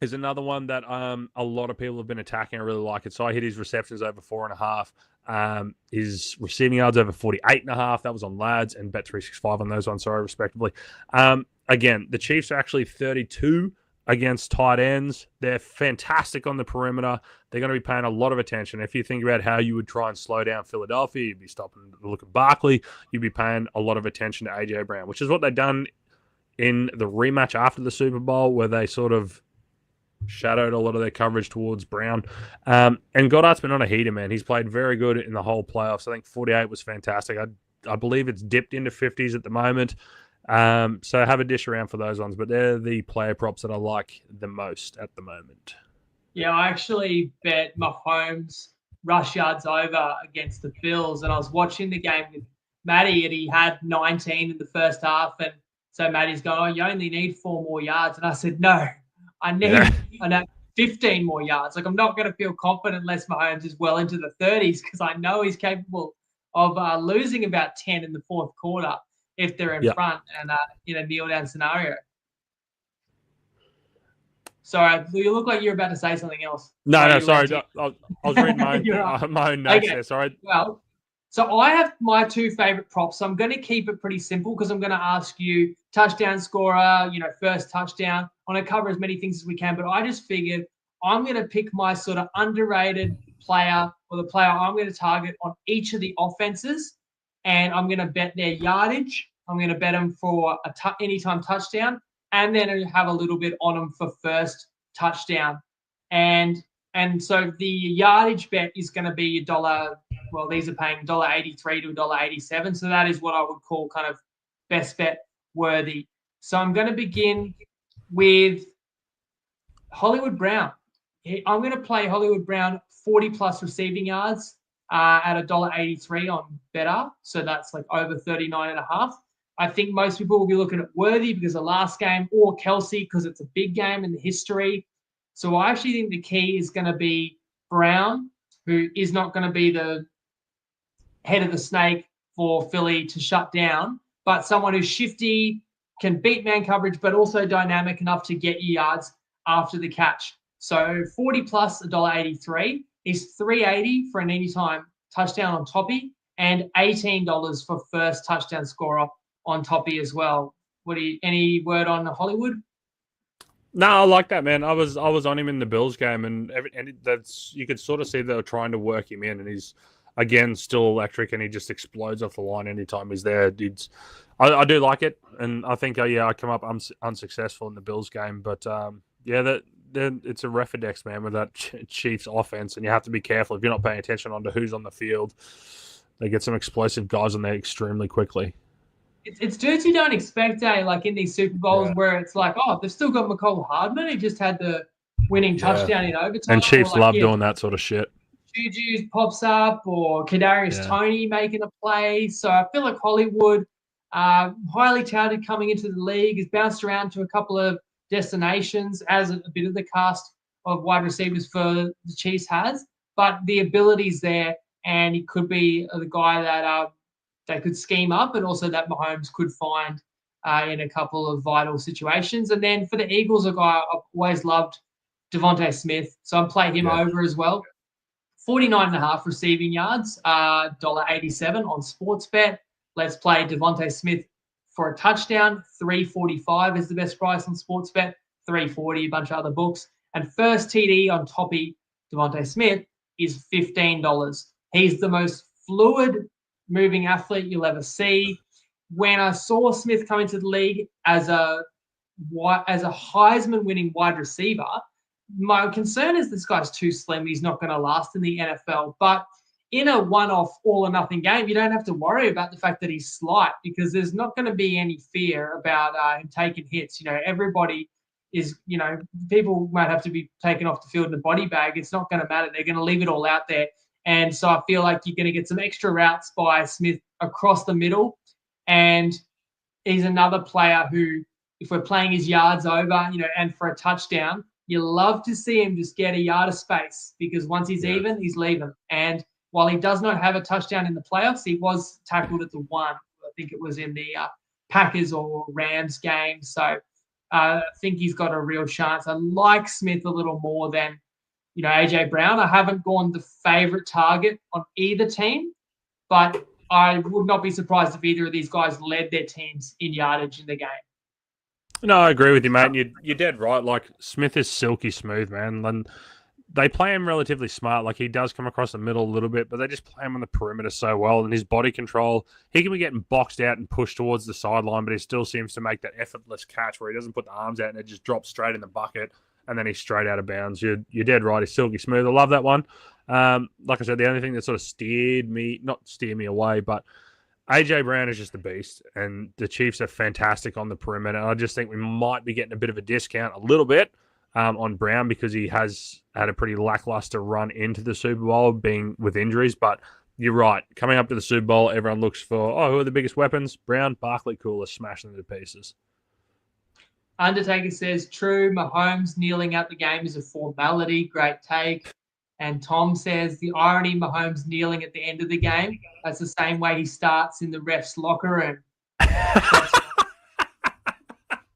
is another one that a lot of people have been attacking. I really like it. So I hit his receptions over 4.5. His receiving yards over 48.5. That was on Lads and Bet365 on those ones, sorry, respectively. Again, the Chiefs are actually 32 against tight ends. They're fantastic on the perimeter. They're going to be paying a lot of attention. If you think about how you would try and slow down Philadelphia, you'd be stopping to look at Barkley. You'd be paying a lot of attention to A.J. Brown, which is what they've done in the rematch after the Super Bowl, where they sort of shadowed a lot of their coverage towards Brown. And Goddard's been on a heater, man. He's played very good in the whole playoffs. I think 48 was fantastic. I believe it's dipped into 50s at the moment. So have a dish around for those ones. But they're the player props that I like the most at the moment. Yeah, I actually bet Mahomes rush yards over against the Bills. And I was watching the game with Matty, and he had 19 in the first half. And so Matty's going, oh, you only need 4 more yards. And I said, no. I need 15 more yards. Like, I'm not going to feel confident unless Mahomes is well into the 30s, because I know he's capable of losing about 10 in the fourth quarter if they're in front and in a kneel-down scenario. Sorry, you look like you're about to say something else. No, sorry. I was reading my own notes there. Sorry. Well, so I have my 2 favorite props. So I'm going to keep it pretty simple, because I'm going to ask you touchdown scorer, first touchdown. I want to cover as many things as we can, but I just figured I'm going to pick my sort of underrated player, or the player I'm going to target on each of the offenses, and I'm going to bet their yardage. I'm going to bet them for anytime touchdown, and then have a little bit on them for first touchdown. And And so the yardage bet is going to be $1. Well, these are paying $1.83 to $1.87. So that is what I would call kind of best bet worthy. So I'm going to begin with Hollywood Brown. I'm going to play Hollywood Brown 40 plus receiving yards at $1.83 on better. So that's like over 39.5. I think most people will be looking at Worthy because of the last game, or Kelsey because it's a big game in the history. So I actually think the key is going to be Brown, who is not going to be the head of the snake for Philly to shut down, but someone who's shifty, can beat man coverage, but also dynamic enough to get you yards after the catch. So 40 plus $1.83 is $3.80 for an anytime touchdown on Toppy, and $18 for first touchdown scorer on Toppy as well. Any word on Hollywood? No, I like that, man. I was on him in the Bills game, and that's, you could sort of see they were trying to work him in, and he's again still electric, and he just explodes off the line anytime he's there. I do like it, and I think I come up unsuccessful in the Bills game, but it's a Refidex, man, with that Chiefs offense, and you have to be careful if you're not paying attention onto who's on the field. They get some explosive guys on there extremely quickly. It's dudes you don't expect, like in these Super Bowls where it's like, oh, they've still got McCall Hardman. He just had the winning touchdown in overtime. And Chiefs love doing that sort of shit. Juju pops up, or Kadarius Toney making a play. So I feel like Hollywood, highly touted coming into the league, has bounced around to a couple of destinations as a bit of the cast of wide receivers for the Chiefs has. But the ability's there, and he could be the guy that they could scheme up, and also that Mahomes could find in a couple of vital situations. And then for the Eagles, a guy I've always loved, Devontae Smith. So I'm playing him over as well. 49.5 receiving yards, $1.87 on Sportsbet. Let's play Devontae Smith for a touchdown. $3.45 is the best price on Sportsbet. $3.40, a bunch of other books. And first TD on Toppy, Devontae Smith, is $15. He's the most fluid moving athlete you'll ever see. When I saw Smith come into the league as a Heisman-winning wide receiver, my concern is this guy's too slim. He's not going to last in the NFL. But in a one-off all-or-nothing game, you don't have to worry about the fact that he's slight, because there's not going to be any fear about him taking hits. Everybody is, people might have to be taken off the field in a body bag. It's not going to matter. They're going to leave it all out there. And so I feel like you're going to get some extra routes by Smith across the middle. And he's another player who, if we're playing his yards over, and for a touchdown, you love to see him just get a yard of space, because once he's even, he's leaving. And while he does not have a touchdown in the playoffs, he was tackled at the one. I think it was in the Packers or Rams game. So I think he's got a real chance. I like Smith a little more than AJ Brown. I haven't gone the favorite target on either team, but I would not be surprised if either of these guys led their teams in yardage in the game. No, I agree with you, mate. You're dead right. Like, Smith is silky smooth, man. And they play him relatively smart. Like, he does come across the middle a little bit, but they just play him on the perimeter so well. And his body control, he can be getting boxed out and pushed towards the sideline, but he still seems to make that effortless catch where he doesn't put the arms out and it just drops straight in the bucket, and then he's straight out of bounds. You're dead right. He's silky smooth. I love that one. Like I said, the only thing that sort of not steer me away, but AJ Brown is just a beast, and the Chiefs are fantastic on the perimeter. I just think we might be getting a bit of a discount a little bit on Brown, because he has had a pretty lackluster run into the Super Bowl, being with injuries. But you're right. Coming up to the Super Bowl, everyone looks for, who are the biggest weapons? Brown, Barkley, Cooler, smashing them to pieces. Undertaker says, true, Mahomes kneeling out the game is a formality. Great take. And Tom says, the irony, Mahomes kneeling at the end of the game, that's the same way he starts in the ref's locker room.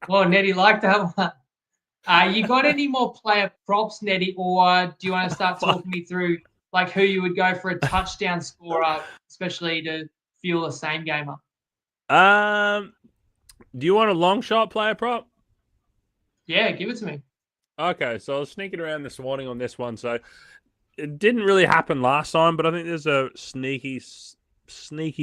Well, Neddy, like that one. You got any more player props, Neddy, or do you want to start talking me through like who you would go for a touchdown scorer, especially to fuel a same gamer? Do you want a long shot player prop? Yeah, give it to me. Okay, so I was sneaking around this morning on this one. So it didn't really happen last time, but I think there's a sneaky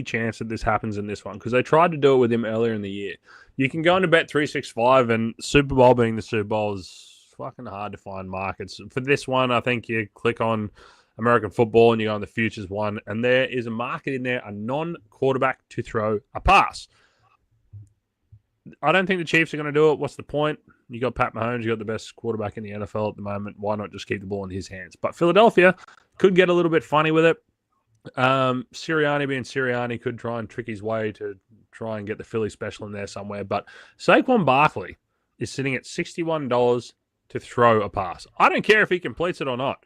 chance that this happens in this one, because they tried to do it with him earlier in the year. You can go into Bet365, and Super Bowl being the Super Bowl is fucking hard to find markets. For this one, I think you click on American football and you go on the futures one, and there is a market in there, a non-quarterback to throw a pass. I don't think the Chiefs are going to do it. What's the point? You got Pat Mahomes, you got the best quarterback in the NFL at the moment. Why not just keep the ball in his hands? But Philadelphia could get a little bit funny with it. Sirianni being Sirianni could try and trick his way to try and get the Philly special in there somewhere. But Saquon Barkley is sitting at $61 to throw a pass. I don't care if he completes it or not.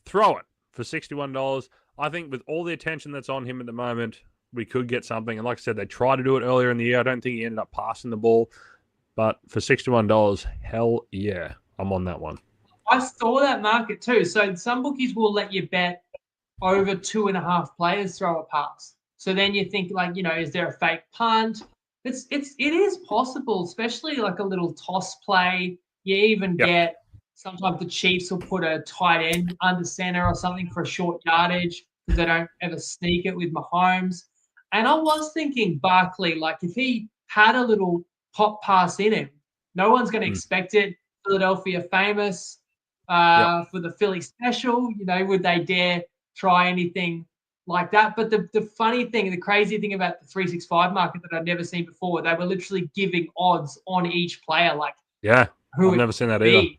Throw it for $61. I think with all the attention that's on him at the moment, we could get something. And like I said, they tried to do it earlier in the year. I don't think he ended up passing the ball. But for $61, hell yeah, I'm on that one. I saw that market too. So some bookies will let you bet over 2.5 players throw a pass. So then you think like, is there a fake punt? It is possible, especially like a little toss play. You even get sometimes the Chiefs will put a tight end under center or something for a short yardage because they don't ever sneak it with Mahomes. And I was thinking Barkley, like if he had a little pop pass in him, no one's going to expect it. Philadelphia famous for the Philly special. Would they dare try anything like that? But the funny thing, the crazy thing about the 365 market that I'd never seen before, they were literally giving odds on each player. Like, I've never seen that either.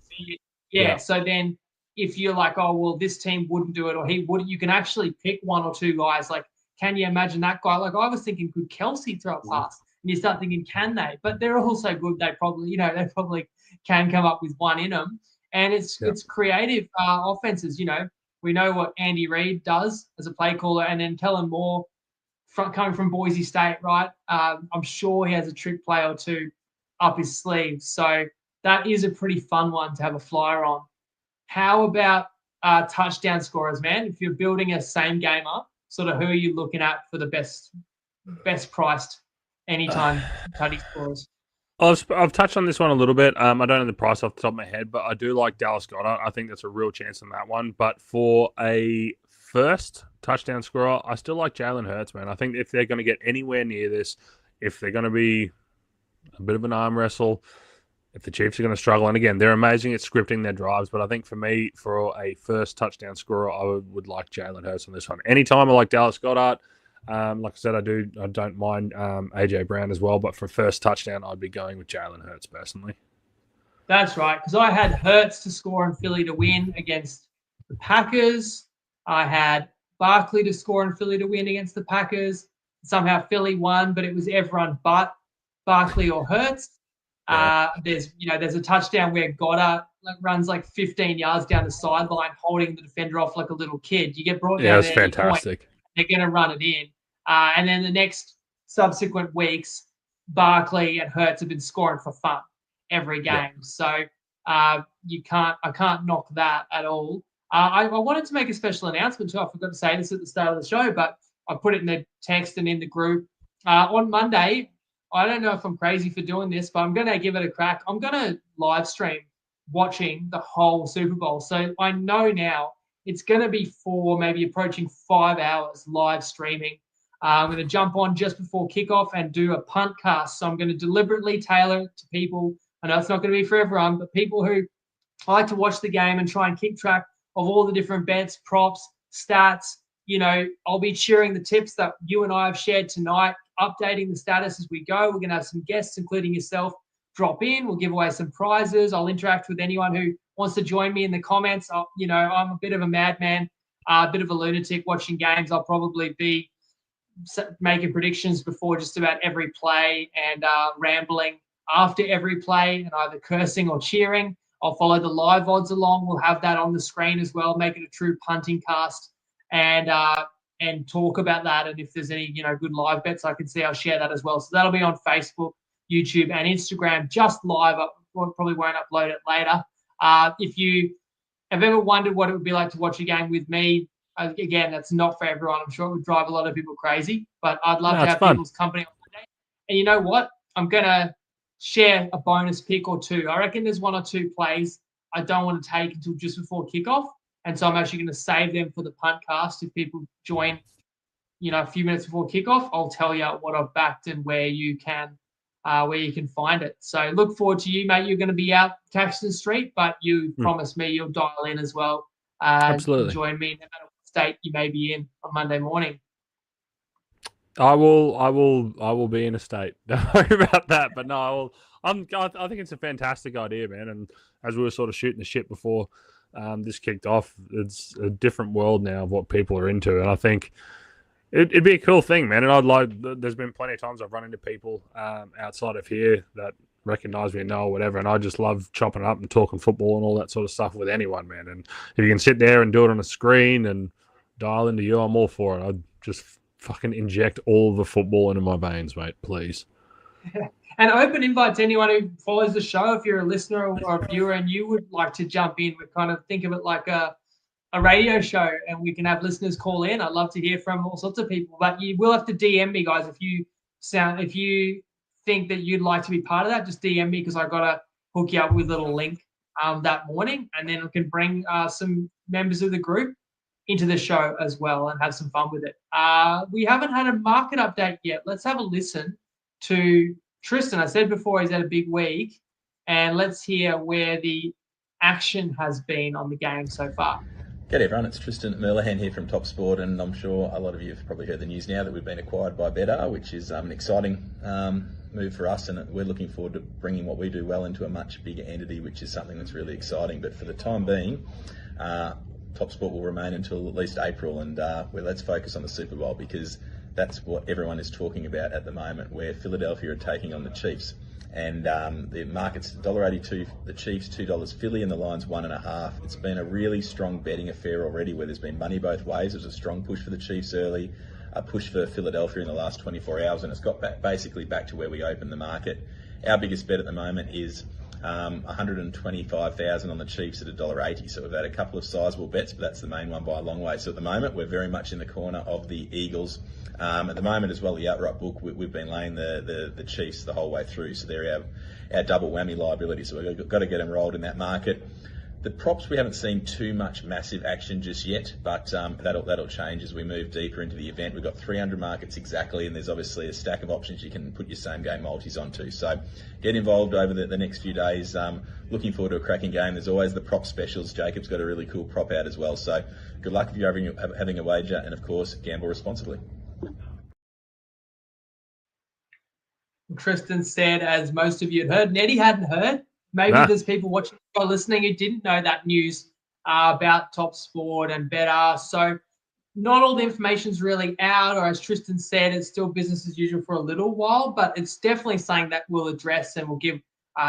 Yeah. So then if you're like, oh, well, this team wouldn't do it or he wouldn't, you can actually pick one or two guys. Like, can you imagine that guy? Like, I was thinking, could Kelsey throw a pass? And you start thinking, can they? But they're also good. They probably, they probably can come up with one in them. And it's creative offenses. We know what Andy Reid does as a play caller, and then Kellen Moore coming from Boise State, right? I'm sure he has a trick play or two up his sleeve. So that is a pretty fun one to have a flyer on. How about touchdown scorers, man? If you're building a same gamer, sort of who are you looking at for the best priced anytime tutty scorers? I've touched on this one a little bit. I don't know the price off the top of my head, but I do like Dallas Goedert. I think that's a real chance on that one. But for a first touchdown scorer, I still like Jalen Hurts, man. I think if they're going to get anywhere near this, if they're going to be a bit of an arm wrestle, if the Chiefs are going to struggle, and again, they're amazing at scripting their drives, but I think for me, for a first touchdown scorer, I would like Jalen Hurts on this one. Anytime I like Dallas Goedert. Like I said, I don't mind AJ Brown as well, but for first touchdown, I'd be going with Jalen Hurts personally. That's right, because I had Hurts to score and Philly to win against the Packers. I had Barkley to score and Philly to win against the Packers. Somehow Philly won, but it was everyone but Barkley or Hurts. There's a touchdown where Goddard runs like 15 yards down the sideline, holding the defender off like a little kid. You get brought down. Yeah, it's fantastic. They're going to run it in. And then the next subsequent weeks, Barkley and Hurts have been scoring for fun every game. Yeah. So I can't knock that at all. I wanted to make a special announcement too. I forgot to say this at the start of the show, but I put it in the text and in the group. On Monday, I don't know if I'm crazy for doing this, but I'm going to give it a crack. I'm going to live stream watching the whole Super Bowl. So I know now it's going to be for maybe approaching 5 hours live streaming. I'm going to jump on just before kickoff and do a punt cast. So I'm going to deliberately tailor it to people. I know it's not going to be for everyone, but people who like to watch the game and try and keep track of all the different bets, props, stats. I'll be sharing the tips that you and I have shared tonight, updating the status as we go. We're going to have some guests, including yourself, drop in. We'll give away some prizes. I'll interact with anyone who wants to join me in the comments. I'm a bit of a madman, a bit of a lunatic watching games. I'll probably be making predictions before just about every play and rambling after every play and either cursing or cheering. I'll follow the live odds along. We'll have that on the screen as well, make it a true punting cast and talk about that. And if there's any, good live bets I can see, I'll share that as well. So that'll be on Facebook, YouTube, and Instagram, just live. I probably won't upload it later. If you have ever wondered what it would be like to watch a game with me, again, that's not for everyone. I'm sure it would drive a lot of people crazy, but I'd love to have people's company on Monday. And you know what? I'm going to share a bonus pick or two. I reckon there's one or two plays I don't want to take until just before kickoff. And so I'm actually going to save them for the punt cast. If people join, a few minutes before kickoff, I'll tell you what I've backed and where you can where you can find it. So look forward to you, mate. You're going to be out Caxton Street, but you promised me you'll dial in as well. Absolutely. And join me no matter what state you may be in on Monday morning. I will be in a state. Don't worry about that. But no, I think it's a fantastic idea, man. And as we were sort of shooting the shit before this kicked off, it's a different world now of what people are into, and I think it'd be a cool thing, man. And there's been plenty of times I've run into people outside of here that recognize me and know or whatever, and I just love chopping it up and talking football and all that sort of stuff with anyone, man. And if you can sit there and do it on a screen and dial into you, I'm all for it. I'd just fucking inject all the football into my veins, mate, please. And open invite to anyone who follows the show. If you're a listener or a viewer and you would like to jump in, we kind of think of it like a radio show, and we can have listeners call in. I'd love to hear from all sorts of people, but you will have to DM me, guys. If you think that you'd like to be part of that, just DM me, because I got to hook you up with a little link that morning, and then we can bring some members of the group into the show as well and have some fun with it. We haven't had a market update yet. Let's have a listen to Tristan. I said before he's had a big week, and let's hear where the action has been on the game so far. G'day everyone, it's Tristan Merlehan here from Top Sport, and I'm sure a lot of you have probably heard the news now that we've been acquired by Better, which is an exciting move for us, and we're looking forward to bringing what we do well into a much bigger entity, which is something that's really exciting. But for the time being, Top Sport will remain until at least April, and let's focus on the Super Bowl, because that's what everyone is talking about at the moment, where Philadelphia are taking on the Chiefs. And the market's $1.82, the Chiefs $2, Philly, and the line's 1.5. It's been a really strong betting affair already, where there's been money both ways. There's a strong push for the Chiefs early, a push for Philadelphia in the last 24 hours, and it's got basically back to where we opened the market. Our biggest bet at the moment is 125,000 on the Chiefs at $1.80. So we've had a couple of sizable bets, but that's the main one by a long way. So at the moment, we're very much in the corner of the Eagles. At the moment as well, the outright book, we've been laying the Chiefs the whole way through. So they're our double whammy liability. So we've got to get enrolled in that market. The props, we haven't seen too much massive action just yet, but that'll change as we move deeper into the event. We've got 300 markets exactly, and there's obviously a stack of options you can put your same game multis onto. So get involved over the next few days. Looking forward to a cracking game. There's always the prop specials. Jacob's got a really cool prop out as well. So good luck if you're having a wager, and of course, gamble responsibly. Tristan said, as most of you had heard, Neddy hadn't heard. Maybe there's people watching or listening who didn't know that news about Top Sport and Better. So not all the information's really out, or as Tristan said, it's still business as usual for a little while, but it's definitely something that we'll address, and we'll give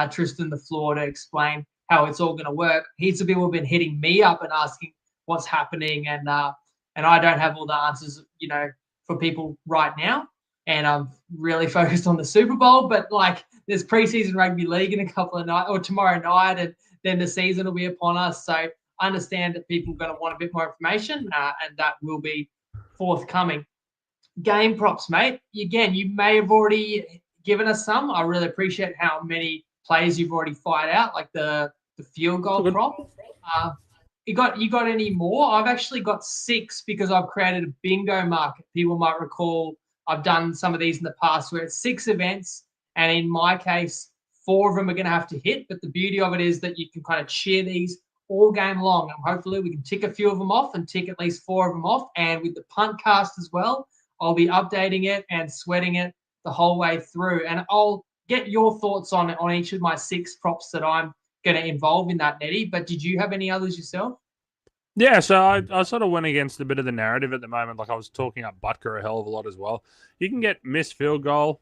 Tristan the floor to explain how it's all going to work. Heaps of people have been hitting me up and asking what's happening, and I don't have all the answers, for people right now. And I'm really focused on the Super Bowl, but there's preseason rugby league in a couple of nights, or tomorrow night, and then the season will be upon us. So I understand that people are going to want a bit more information, and that will be forthcoming. Game props, mate. Again, you may have already given us some. I really appreciate how many plays you've already fired out, like the field goal prop. You got any more? I've actually got 6 because I've created a bingo market. People might recall I've done some of these in the past where it's 6 events, and in my case, 4 of them are going to have to hit. But the beauty of it is that you can kind of cheer these all game long, and hopefully we can tick a few of them off and tick at least 4 of them off. And with the Punt Cast as well, I'll be updating it and sweating it the whole way through. And I'll get your thoughts on each of my 6 props that I'm going to involve in that, Neddy. But did you have any others yourself? Yeah, so I sort of went against a bit of the narrative at the moment. Like I was talking up Butker a hell of a lot as well. You can get missed field goal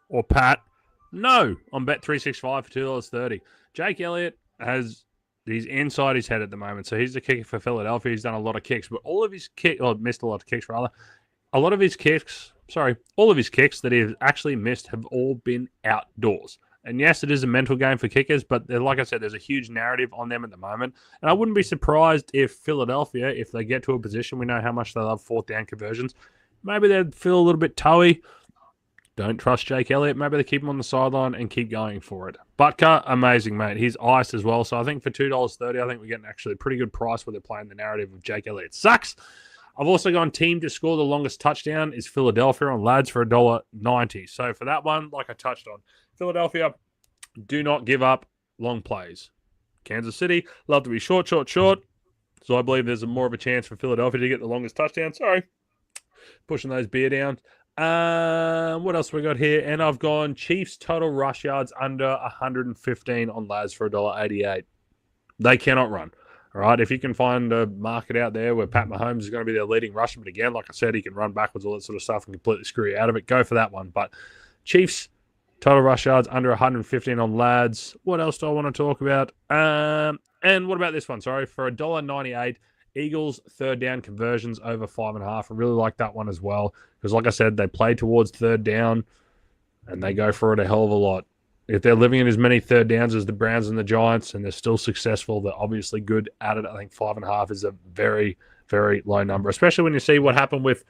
or Pat. No, on Bet365 for $2.30. Jake Elliott he's inside his head at the moment. So he's the kicker for Philadelphia. He's done a lot of kicks, but missed a lot of kicks rather. All of his kicks that he has actually missed have all been outdoors. And yes, it is a mental game for kickers, but like I said, there's a huge narrative on them at the moment. And I wouldn't be surprised if Philadelphia, if they get to a position, we know how much they love 4th down conversions, maybe they'd feel a little bit toey. Don't trust Jake Elliott. Maybe they keep him on the sideline and keep going for it. Butker, amazing, mate. He's iced as well. So I think for $2.30, I think we're getting actually a pretty good price where they're playing the narrative of Jake Elliott sucks. I've also gone team to score the longest touchdown is Philadelphia on lads for $1.90. So for that one, like I touched on, Philadelphia, do not give up long plays. Kansas City, love to be short. So I believe there's more of a chance for Philadelphia to get the longest touchdown. Sorry. Pushing those beer down. What else we got here? And I've gone Chiefs total rush yards under 115 on lads for $1.88. They cannot run. All right. If you can find a market out there where Pat Mahomes is going to be their leading rusher, but again, like I said, he can run backwards, all that sort of stuff, and completely screw you out of it, go for that one. But Chiefs total rush yards under 115 on lads. What else do I want to talk about? And what about this one? Sorry, for $1.98, Eagles third down conversions over 5.5. I really like that one as well because, like I said, they play towards third down and they go for it a hell of a lot. If they're living in as many third downs as the Browns and the Giants and they're still successful, they're obviously good at it. I think 5.5 is a very, very low number, especially when you see what happened with,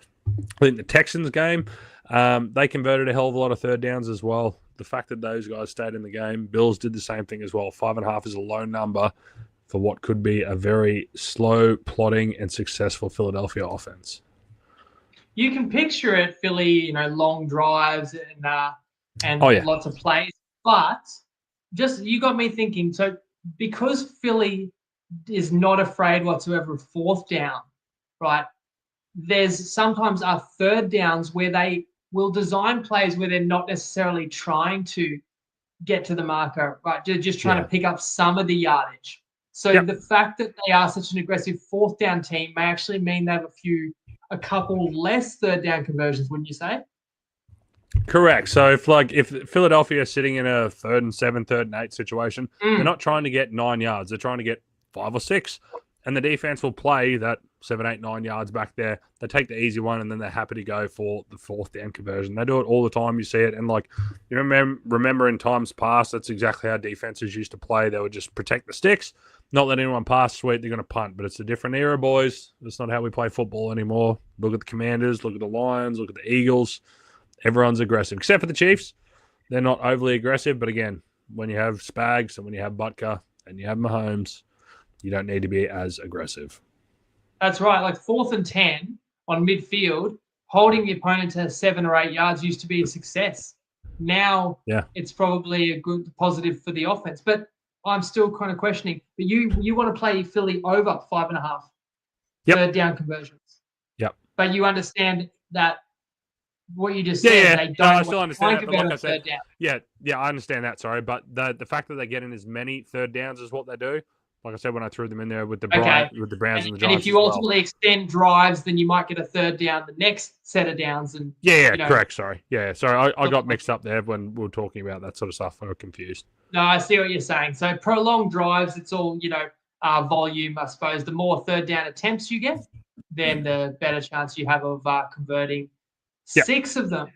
I think, the Texans game. They converted a hell of a lot of third downs as well. The fact that those guys stayed in the game, Bills did the same thing as well. 5.5 is a low number for what could be a very slow, plodding, and successful Philadelphia offense. You can picture it, Philly, long drives and lots of plays. But just you got me thinking, so because Philly is not afraid whatsoever of fourth down, right, there's sometimes third downs where they will design plays where they're not necessarily trying to get to the marker, right? They're just trying to pick up some of the yardage. So the fact that they are such an aggressive fourth down team may actually mean they have a couple less third down conversions, wouldn't you say? Correct. So if Philadelphia is sitting in a 3rd and 7, 3rd and 8 situation, they're not trying to get 9 yards. They're trying to get 5 or 6. And the defense will play that 7, 8, 9 yards back there. They take the easy one, and then they're happy to go for the fourth down conversion. They do it all the time. You see it. And, you remember in times past, that's exactly how defenses used to play. They would just protect the sticks, not let anyone pass. Sweet, they're going to punt. But it's a different era, boys. That's not how we play football anymore. Look at the Commanders. Look at the Lions. Look at the Eagles. Everyone's aggressive, except for the Chiefs. They're not overly aggressive. But, again, when you have Spags and when you have Butker and you have Mahomes, you don't need to be as aggressive. That's right. Like 4th and 10 on midfield, holding the opponent to 7 or 8 yards used to be a success. Now it's probably a good positive for the offense. But I'm still kind of questioning. But you want to play Philly over 5.5 third down conversions. Yep. But you understand that what you just said. They don't I still understand that. But like I said, I understand that. Sorry, but the fact that they get in as many third downs is what they do. Like I said, when I threw them in there with the Browns and the Giants. And if you ultimately extend drives, then you might get a third down the next set of downs. And correct. Sorry. Yeah, sorry. I got mixed up there when we were talking about that sort of stuff. I got confused. No, I see what you're saying. So prolonged drives, it's all, volume, I suppose. The more third down attempts you get, then the better chance you have of converting 6 of them.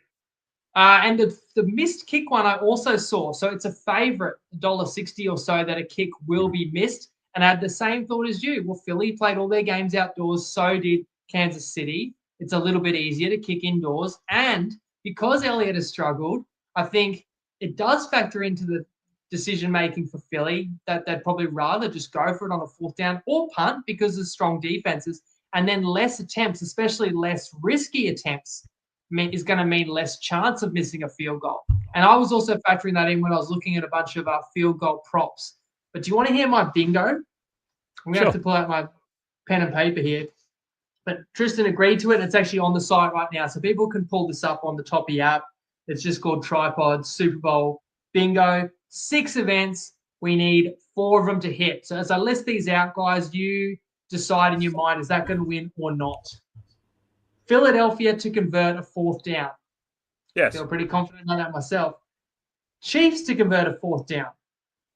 And the missed kick one I also saw. So it's a favorite, $1.60 or so, that a kick will be missed. And I had the same thought as you. Well, Philly played all their games outdoors. So did Kansas City. It's a little bit easier to kick indoors. And because Elliott has struggled, I think it does factor into the decision-making for Philly that they'd probably rather just go for it on a fourth down or punt because of strong defenses. And then less attempts, especially less risky attempts, is going to mean less chance of missing a field goal. And I was also factoring that in when I was looking at a bunch of field goal props. But do you want to hear my bingo? I'm going to have to pull out my pen and paper here. But Tristan agreed to it, and it's actually on the site right now. So people can pull this up on the top of the app. It's just called Tripod Super Bowl Bingo. 6 events. We need 4 of them to hit. So as I list these out, guys, you decide in your mind, is that going to win or not? Philadelphia to convert a fourth down. Yes. I feel pretty confident on that myself. Chiefs to convert a fourth down.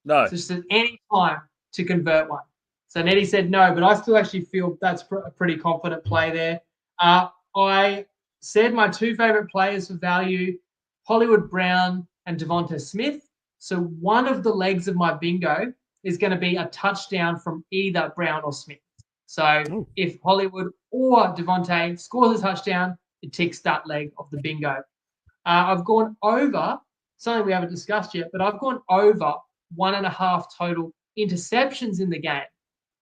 No. Just at any time to convert one. So Neddy said no, but I still actually feel that's a pretty confident play there. I said my 2 favorite players for value, Hollywood Brown and Devonta Smith. So one of the legs of my bingo is going to be a touchdown from either Brown or Smith. So if Hollywood or Devontae scores a touchdown, it ticks that leg of the bingo. I've gone over, something we haven't discussed yet, but I've gone over 1.5 total interceptions in the game.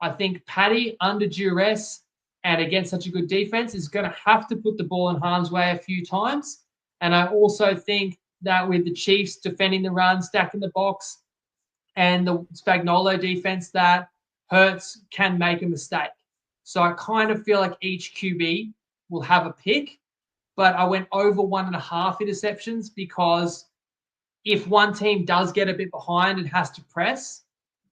I think Patty under duress and against such a good defense is going to have to put the ball in harm's way a few times. And I also think that with the Chiefs defending the run, stacking the box, and the Spagnuolo defense, that Hurts can make a mistake. So I kind of feel like each QB will have a pick, but I went over 1.5 interceptions because if one team does get a bit behind and has to press,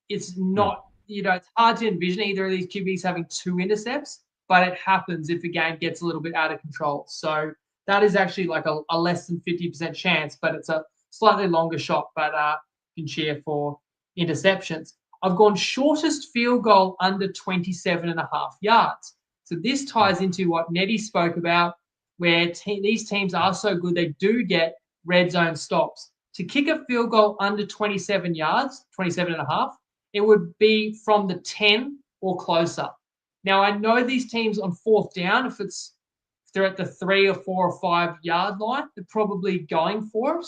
it's not, it's hard to envision either of these QBs having 2 intercepts, but it happens if a game gets a little bit out of control. So that is actually like a less than 50% chance, but it's a slightly longer shot, but you can cheer for interceptions. I've gone shortest field goal under 27.5 yards. So this ties into what Neddy spoke about, where these teams are so good, they do get red zone stops. To kick a field goal under 27 yards, 27.5, it would be from the 10 or closer. Now, I know these teams on fourth down, if they're at the 3 or 4 or 5 yard line, they're probably going for it.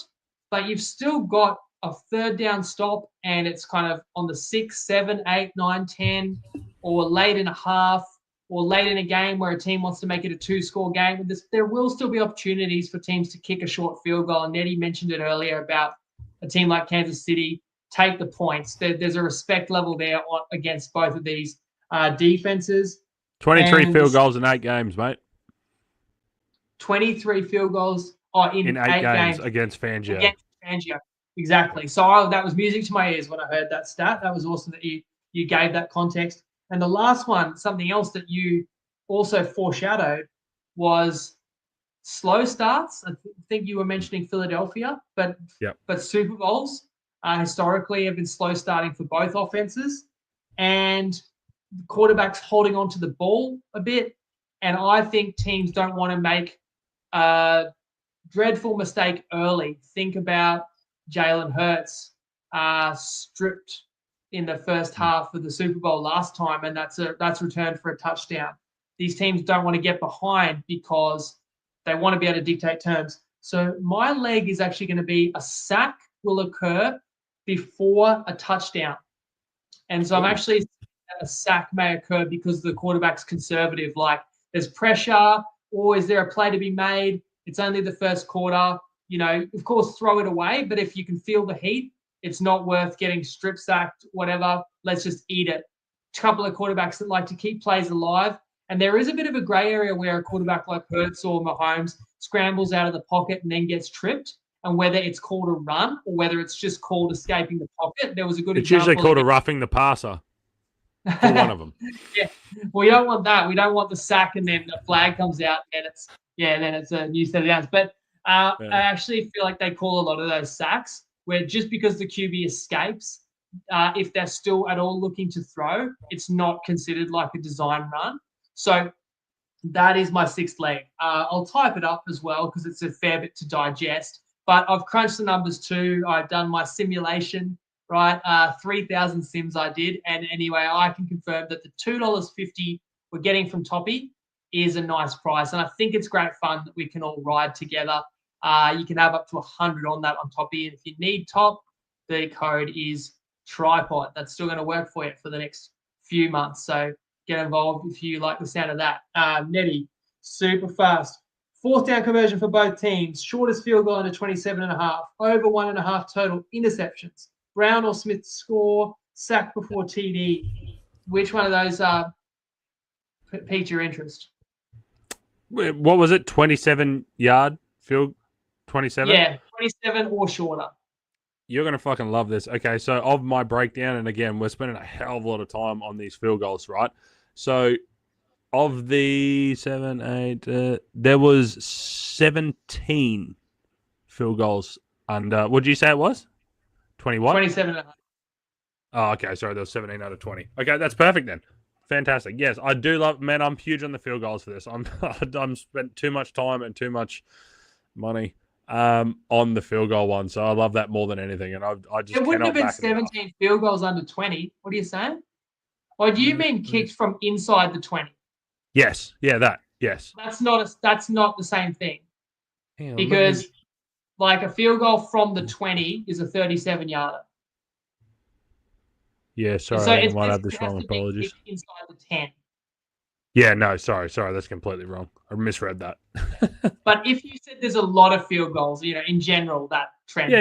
But you've still got a third down stop, and it's kind of on the 6, 7, 8, 9, 10, or late in a half, or late in a game where a team wants to make it a 2-score game. There will still be opportunities for teams to kick a short field goal. And Neddy mentioned it earlier about a team like Kansas City take the points. There's a respect level there against both of these defenses. 23 field goals in 8 games, mate. 23 field goals in 8 games against Fangio. Against Fangio. Exactly. So that was music to my ears when I heard that stat. That was awesome that you gave that context. And the last one, something else that you also foreshadowed, was slow starts. I think you were mentioning Philadelphia, but Super Bowls historically have been slow starting for both offenses, and the quarterbacks holding on to the ball a bit. And I think teams don't want to make a dreadful mistake early. Think about Jalen Hurts stripped in the first half of the Super Bowl last time, and that's returned for a touchdown. These teams don't want to get behind because they want to be able to dictate terms. So my leg is actually going to be a sack will occur before a touchdown. And so I'm actually a sack may occur because the quarterback's conservative. Like, there's pressure, or is there a play to be made? It's only the first quarter. Of course, throw it away. But if you can feel the heat, it's not worth getting strip sacked, whatever. Let's just eat it. A couple of quarterbacks that like to keep plays alive. And there is a bit of a gray area where a quarterback like Hurts or Mahomes scrambles out of the pocket and then gets tripped. And whether it's called a run or whether it's just called escaping the pocket. There was a good example. It's usually called a roughing the passer for one of them. Yeah. Well, you don't want that. We don't want the sack and then the flag comes out and then it's a new set of downs. But I actually feel like they call a lot of those sacks where just because the QB escapes, if they're still at all looking to throw, it's not considered like a design run. So that is my 6th leg. I'll type it up as well because it's a fair bit to digest. But I've crunched the numbers too. I've done my simulation, right? 3,000 sims I did. And anyway, I can confirm that the $2.50 we're getting from Toppy is a nice price. And I think it's great fun that we can all ride together. You can have up to 100 on that on Toppy. And if you need top, the code is tripod. That's still going to work for you for the next few months. So get involved if you like the sound of that. Neddy, super fast. 4th down conversion for both teams. Shortest field goal under 27.5. Over 1.5 total interceptions. Brown or Smith score. Sack before TD. Which one of those piqued your interest? What was it? 27-yard field? 27? Yeah, 27 or shorter. You're going to fucking love this. Okay, so of my breakdown, and again, we're spending a hell of a lot of time on these field goals, right? So of the 7, 8, there was 17 field goals under. What did you say it was? 21? 27.5. Oh, okay. Sorry, there was 17 out of 20. Okay, that's perfect then. Fantastic. Yes, I do love. Man, I'm huge on the field goals for this. I'm spent too much time and too much money on the field goal one, so I love that more than anything. And I just it wouldn't have been 17 17 field goals under 20. What are you saying? Or do you mean kicked from inside the 20? Yes. Yeah, that. Yes. That's not the same thing. Hang on, because like a field goal from the 20 is a 37-yarder. Yeah, sorry, So I might have this wrong. Apologies. Inside the 10. Yeah, no, sorry, that's completely wrong. I misread that. But if you said there's a lot of field goals, in general, that trends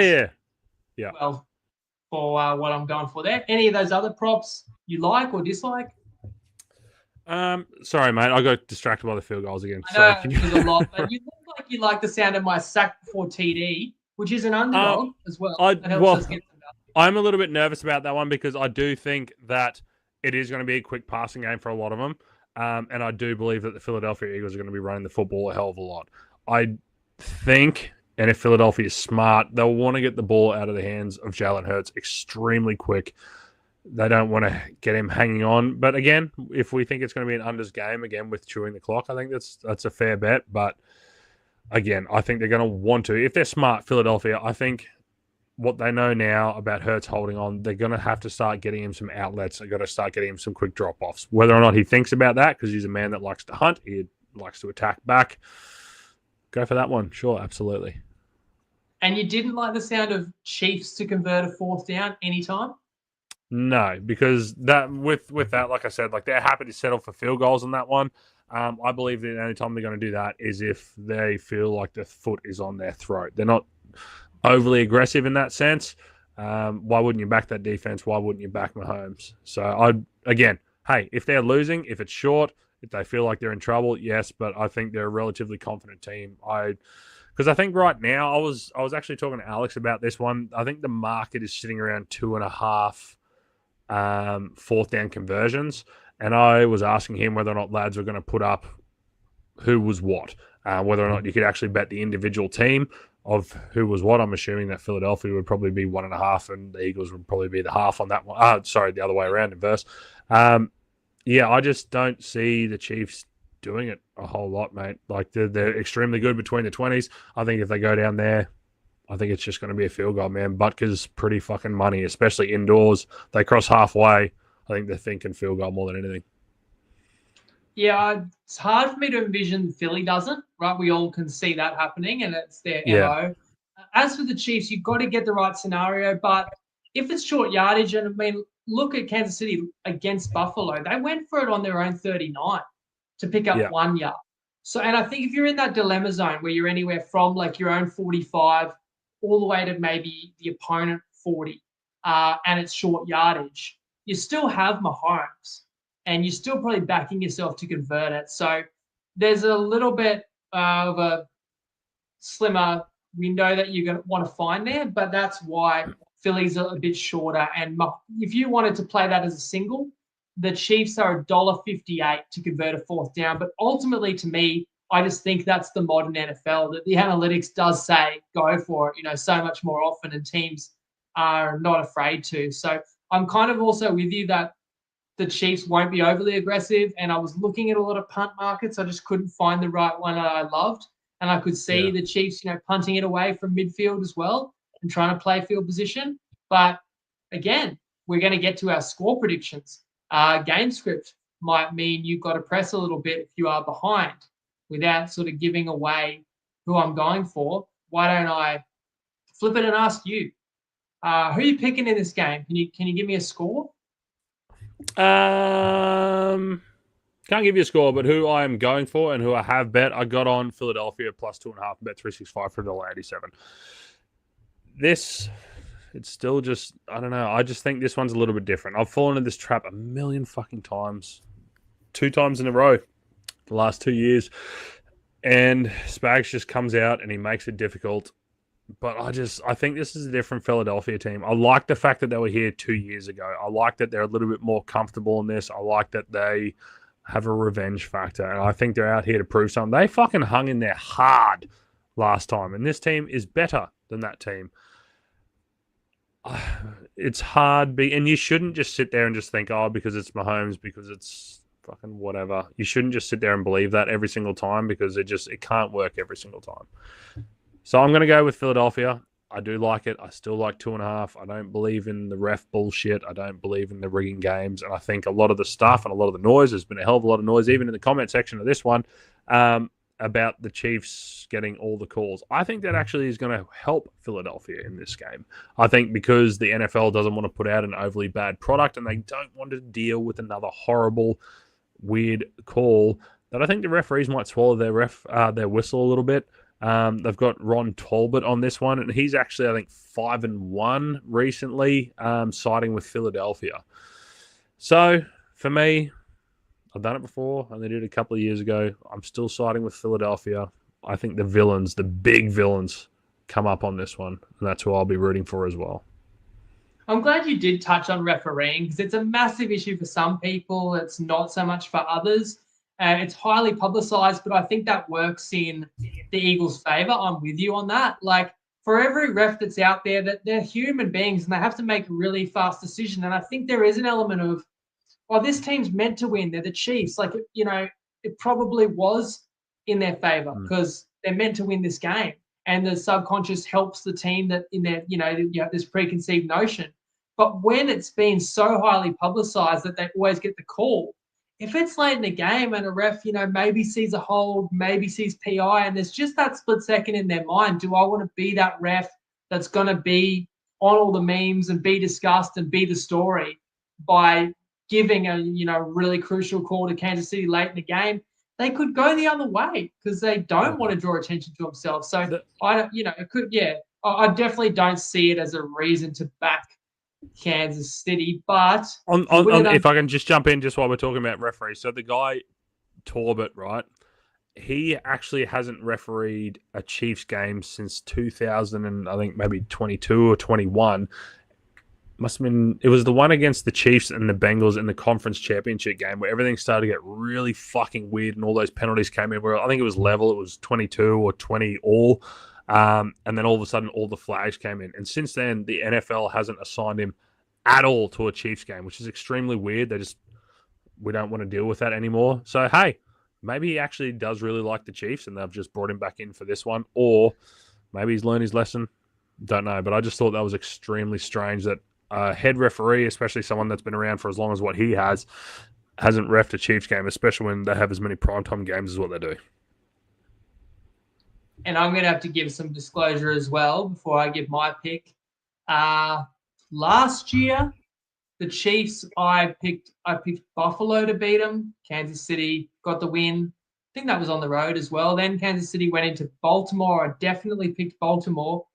Yeah. well for what I'm going for there. Any of those other props you like or dislike? Sorry, mate, I got distracted by the field goals again. I Sorry, know can you? there's a lot, but you look like you like the sound of my sack before TD, which is an underdog as well. That helps us get some value. I'm a little bit nervous about that one because I do think that it is going to be a quick passing game for a lot of them. And I do believe that the Philadelphia Eagles are going to be running the football a hell of a lot. I think, and if Philadelphia is smart, they'll want to get the ball out of the hands of Jalen Hurts extremely quick. They don't want to get him hanging on. But again, if we think it's going to be an unders game, again, with chewing the clock, I think that's a fair bet. But again, I think they're going to want to. If they're smart, Philadelphia, I think what they know now about Hurts holding on, they're going to have to start getting him some outlets. They've got to start getting him some quick drop-offs. Whether or not he thinks about that, because he's a man that likes to hunt, he likes to attack back. Go for that one. Sure, absolutely. And you didn't like the sound of Chiefs to convert a fourth down anytime? No, because that with that, like I said, like they're happy to settle for field goals on that one. I believe the only time they're going to do that is if they feel like the foot is on their throat. They're not overly aggressive in that sense. Why wouldn't you back that defense? Why wouldn't you back Mahomes? So hey, if they're losing, if it's short, if they feel like they're in trouble, yes, but I think they're a relatively confident team. Because I think right now, I was actually talking to Alex about this one. I think the market is sitting around 2.5 fourth down conversions, and I was asking him whether or not lads were going to put up who was what, whether or not you could actually bet the individual team of who was what. I'm assuming that Philadelphia would probably be 1.5 and the Eagles would probably be the half on that one. The other way around, inverse. I just don't see the Chiefs doing it a whole lot, mate. Like they're extremely good between the 20s. I think if they go down there, I think it's just going to be a field goal, man. Butker's pretty fucking money, especially indoors. They cross halfway. I think they're thinking field goal more than anything. Yeah, it's hard for me to envision Philly doesn't, right? We all can see that happening, and it's their MO. As for the Chiefs, you've got to get the right scenario, but if it's short yardage, and I mean, look at Kansas City against Buffalo. They went for it on their own 39 to pick up 1 yard. So, and I think if you're in that dilemma zone where you're anywhere from like your own 45 all the way to maybe the opponent 40, and it's short yardage, you still have Mahomes, and you're still probably backing yourself to convert it. So there's a little bit of a slimmer window that you're going to want to find there, but that's why Phillies are a bit shorter. And if you wanted to play that as a single, the Chiefs are $1.58 to convert a fourth down. But ultimately, to me, I just think that's the modern NFL, that the analytics does say go for it, so much more often, and teams are not afraid to. So I'm kind of also with you that the Chiefs won't be overly aggressive. And I was looking at a lot of punt markets. I just couldn't find the right one that I loved. And I could see the Chiefs, punting it away from midfield as well and trying to play field position. But again, we're going to get to our score predictions. Game script might mean you've got to press a little bit if you are behind without sort of giving away who I'm going for. Why don't I flip it and ask you? Who are you picking in this game? Can you give me a score? Can't give you a score, but who I am going for and who I have bet, I got on Philadelphia plus 2.5, bet 365 for $1.87. It's still just, I don't know. I just think this one's a little bit different. I've fallen into this trap a million fucking times. 2 times in a row the last 2 years. And Spags just comes out and he makes it difficult. But I think this is a different Philadelphia team. I like the fact that they were here 2 years ago. I like that they're a little bit more comfortable in this. I like that they have a revenge factor. And I think they're out here to prove something. They fucking hung in there hard last time. And this team is better than that team. It's hard. And you shouldn't just sit there and just think, because it's Mahomes, because it's fucking whatever. You shouldn't just sit there and believe that every single time, because it can't work every single time. So I'm going to go with Philadelphia. I do like it. I still like 2.5. I don't believe in the ref bullshit. I don't believe in the rigging games. And I think a lot of the stuff and a lot of the noise, there's been a hell of a lot of noise, even in the comment section of this one, about the Chiefs getting all the calls. I think that actually is going to help Philadelphia in this game. I think because the NFL doesn't want to put out an overly bad product and they don't want to deal with another horrible weird call that I think the referees might swallow their whistle a little bit. They've got Ron Talbot on this one, and he's actually, I think, 5-1 recently, siding with Philadelphia. So, for me, I've done it before, and they did it a couple of years ago. I'm still siding with Philadelphia. I think the villains, the big villains, come up on this one, and that's who I'll be rooting for as well. I'm glad you did touch on refereeing because it's a massive issue for some people. It's not so much for others. It's highly publicized, but I think that works in the Eagles' favor. I'm with you on that. Like, for every ref that's out there, that they're human beings and they have to make a really fast decision. And I think there is an element of, well, this team's meant to win. They're the Chiefs. Like, it probably was in their favor because they're meant to win this game. And the subconscious helps the team that in their, you have this preconceived notion. But when it's been so highly publicized that they always get the call, if it's late in the game and a ref, maybe sees a hold, maybe sees PI, and there's just that split second in their mind, do I want to be that ref that's going to be on all the memes and be discussed and be the story by giving a, really crucial call to Kansas City late in the game? They could go the other way because they don't want to draw attention to themselves. So I don't, it could, I definitely don't see it as a reason to back Kansas City, but if I can just jump in just while we're talking about referees. So the guy Talbot, right? He actually hasn't refereed a Chiefs game since 2000 and I think maybe 22 or 21. Must have been, it was the one against the Chiefs and the Bengals in the conference championship game where everything started to get really fucking weird and all those penalties came in where I think it was level, it was 22 or 20 all. And then all of a sudden, all the flags came in. And since then, the NFL hasn't assigned him at all to a Chiefs game, which is extremely weird. We don't want to deal with that anymore. So, hey, maybe he actually does really like the Chiefs and they've just brought him back in for this one. Or maybe he's learned his lesson. Don't know. But I just thought that was extremely strange that a head referee, especially someone that's been around for as long as what he has, hasn't reffed a Chiefs game, especially when they have as many primetime games as what they do. And I'm going to have to give some disclosure as well before I give my pick. Last year, the Chiefs, I picked Buffalo to beat them. Kansas City got the win. I think that was on the road as well. Then Kansas City went into Baltimore. I definitely picked Baltimore,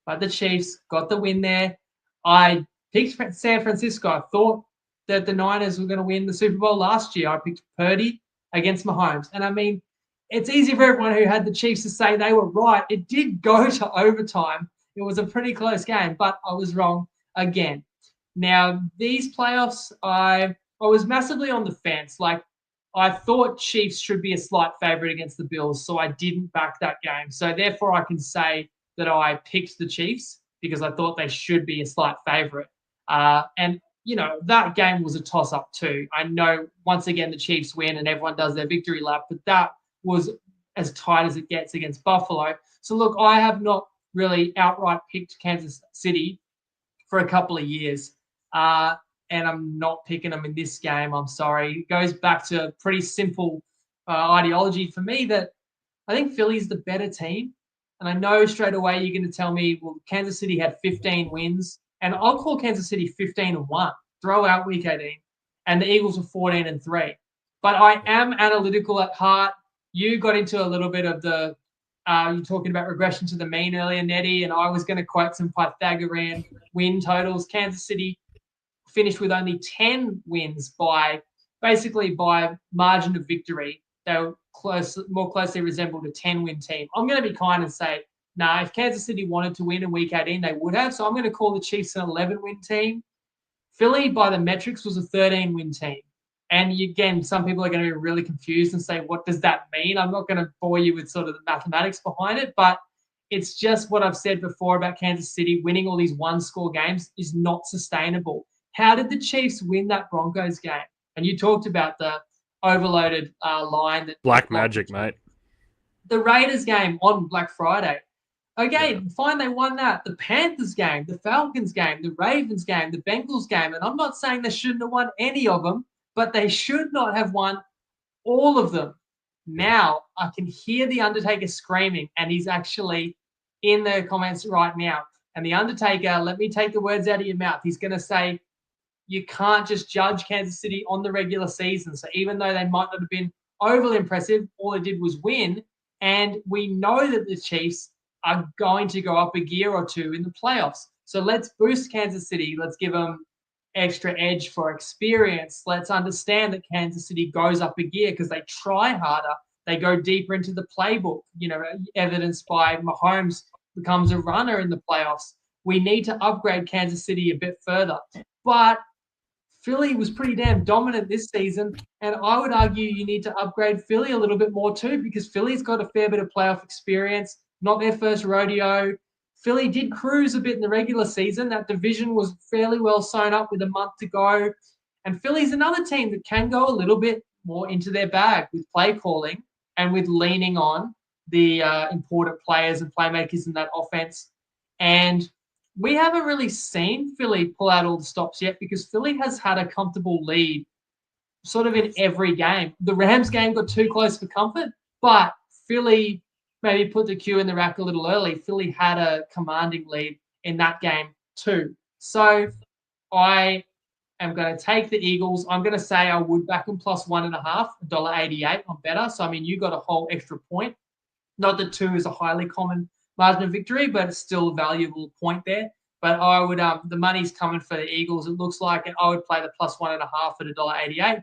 but the Chiefs got the win there. I picked San Francisco. I thought that the Niners were going to win the Super Bowl last year. I picked Purdy against Mahomes. And I mean, it's easy for everyone who had the Chiefs to say they were right. It did go to overtime. It was a pretty close game, but I was wrong again. Now, these playoffs, I was massively on the fence. Like, I thought Chiefs should be a slight favorite against the Bills, so I didn't back that game. So, therefore, I can say that I picked the Chiefs because I thought they should be a slight favorite. And that game was a toss-up too. I know, once again, the Chiefs win and everyone does their victory lap, but that was as tight as it gets against Buffalo. So, look, I have not really outright picked Kansas City for a couple of years, and I'm not picking them in this game. I'm sorry. It goes back to a pretty simple ideology for me that I think Philly's the better team. And I know straight away you're going to tell me, well, Kansas City had 15 wins, and I'll call Kansas City 15-1, throw out week 18, and the Eagles were 14-3. But I am analytical at heart. You got into a little bit of the you're talking about regression to the mean earlier, Neddy, and I was going to quote some Pythagorean win totals. Kansas City finished with only 10 wins by margin of victory. They were more closely resembled a 10-win team. I'm going to be kind and say, if Kansas City wanted to win in week 18, they would have. So I'm going to call the Chiefs an 11-win team. Philly, by the metrics, was a 13-win team. And again, some people are going to be really confused and say, what does that mean? I'm not going to bore you with sort of the mathematics behind it, but it's just what I've said before about Kansas City. Winning all these one-score games is not sustainable. How did the Chiefs win that Broncos game? And you talked about the overloaded line. Black magic, mate. The Raiders game on Black Friday. Okay, fine, they won that. The Panthers game, the Falcons game, the Ravens game, the Bengals game. And I'm not saying they shouldn't have won any of them, but they should not have won all of them. Now, I can hear The Undertaker screaming, and he's actually in the comments right now. And The Undertaker, let me take the words out of your mouth. He's going to say, you can't just judge Kansas City on the regular season. So even though they might not have been overly impressive, all they did was win. And we know that the Chiefs are going to go up a gear or two in the playoffs. So let's boost Kansas City. Let's give them extra edge for experience. Let's understand that Kansas City goes up a gear because they try harder. They go deeper into the playbook, evidenced by Mahomes becomes a runner in the playoffs. We need to upgrade Kansas City a bit further. But Philly was pretty damn dominant this season, and I would argue you need to upgrade Philly a little bit more too, because Philly's got a fair bit of playoff experience, not their first rodeo. Philly did cruise a bit in the regular season. That division was fairly well sewn up with a month to go. And Philly's another team that can go a little bit more into their bag with play calling and with leaning on the important players and playmakers in that offense. And we haven't really seen Philly pull out all the stops yet because Philly has had a comfortable lead sort of in every game. The Rams game got too close for comfort, but Philly maybe put the cue in the rack a little early. Philly had a commanding lead in that game too. So I am going to take the Eagles. I'm going to say I would back them plus 1.5, $1.88 on better. So, I mean, you got a whole extra point. Not that 2 is a highly common margin of victory, but it's still a valuable point there. But I would, the money's coming for the Eagles. It looks like I would play the plus 1.5 at $1.88.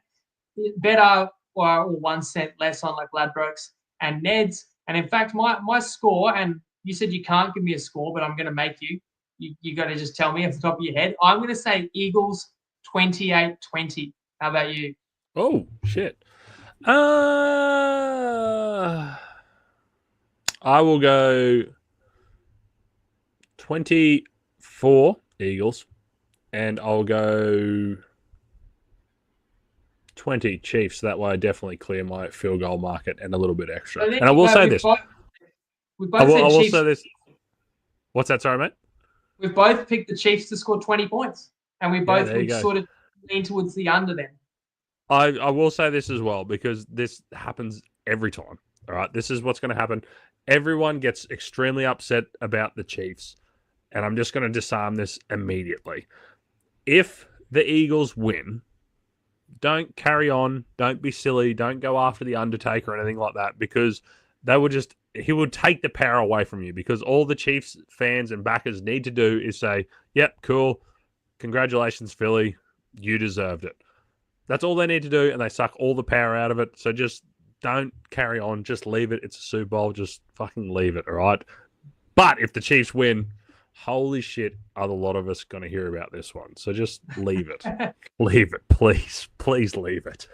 Better or 1 cent less on like Ladbrokes and Neds. And in fact, my score, and you said you can't give me a score, but I'm going to make you. You got to just tell me off the top of your head. I'm going to say Eagles 28-20. How about you? Oh, shit. I will go 24 Eagles, and I'll go 20 Chiefs. That way I definitely clear my field goal market and a little bit extra. And I will say this. I will say this. What's that, sorry, mate? We've both picked the Chiefs to score 20 points, and we both would sort of lean towards the under them. I will say this as well, because this happens every time. All right, this is what's going to happen. Everyone gets extremely upset about the Chiefs, and I'm just going to disarm this immediately. If the Eagles win, don't carry on, don't be silly, don't go after the Undertaker or anything like that, because he would take the power away from you, because all the Chiefs fans and backers need to do is say, yep, cool, congratulations, Philly, you deserved it. That's all they need to do, and they suck all the power out of it. So just don't carry on. Just leave it. It's a Super Bowl. Just fucking leave it, all right? But if the Chiefs win, holy shit, are a lot of us going to hear about this one. So just leave it. Leave it, please. Please leave it.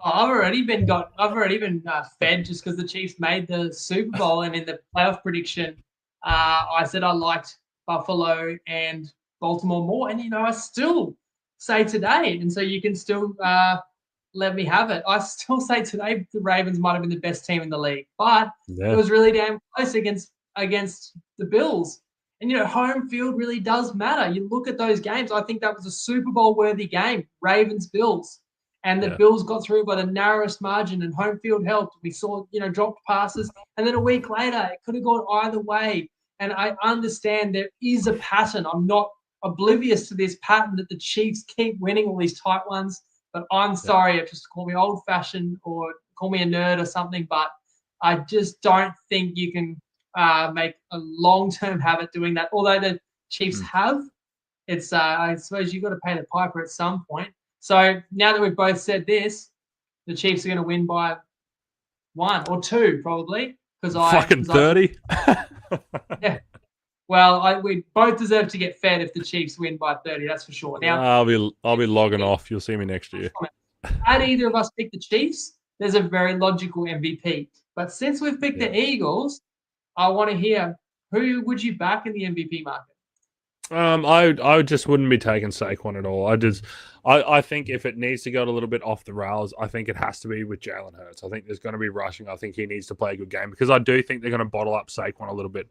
Oh, I've already been fed just because the Chiefs made the Super Bowl, and in the playoff prediction, I said I liked Buffalo and Baltimore more, and I still say today, and so you can still let me have it. I still say today the Ravens might have been the best team in the league, but it was really damn close against the Bills. And home field really does matter. You look at those games. I think that was a Super Bowl worthy game, Ravens Bills. And the Bills got through by the narrowest margin, and home field helped. We saw, dropped passes. And then a week later, it could have gone either way. And I understand there is a pattern. I'm not oblivious to this pattern that the Chiefs keep winning all these tight ones. But I'm sorry if just call me old-fashioned or call me a nerd or something. But I just don't think you can make a long-term habit doing that. Although the Chiefs have, it's I suppose you've got to pay the piper at some point. So now that we've both said this, the Chiefs are going to win by 1 or 2 probably. Fucking 30? Yeah. Well, we both deserve to get fed if the Chiefs win by 30. That's for sure. Now I'll be logging off. You'll see me next year. Had either of us pick the Chiefs, there's a very logical MVP. But since we've picked the Eagles, I want to hear, who would you back in the MVP market? I just wouldn't be taking Saquon at all. I think if it needs to go a little bit off the rails, I think it has to be with Jalen Hurts. I think there's going to be rushing. I think he needs to play a good game, because I do think they're going to bottle up Saquon a little bit.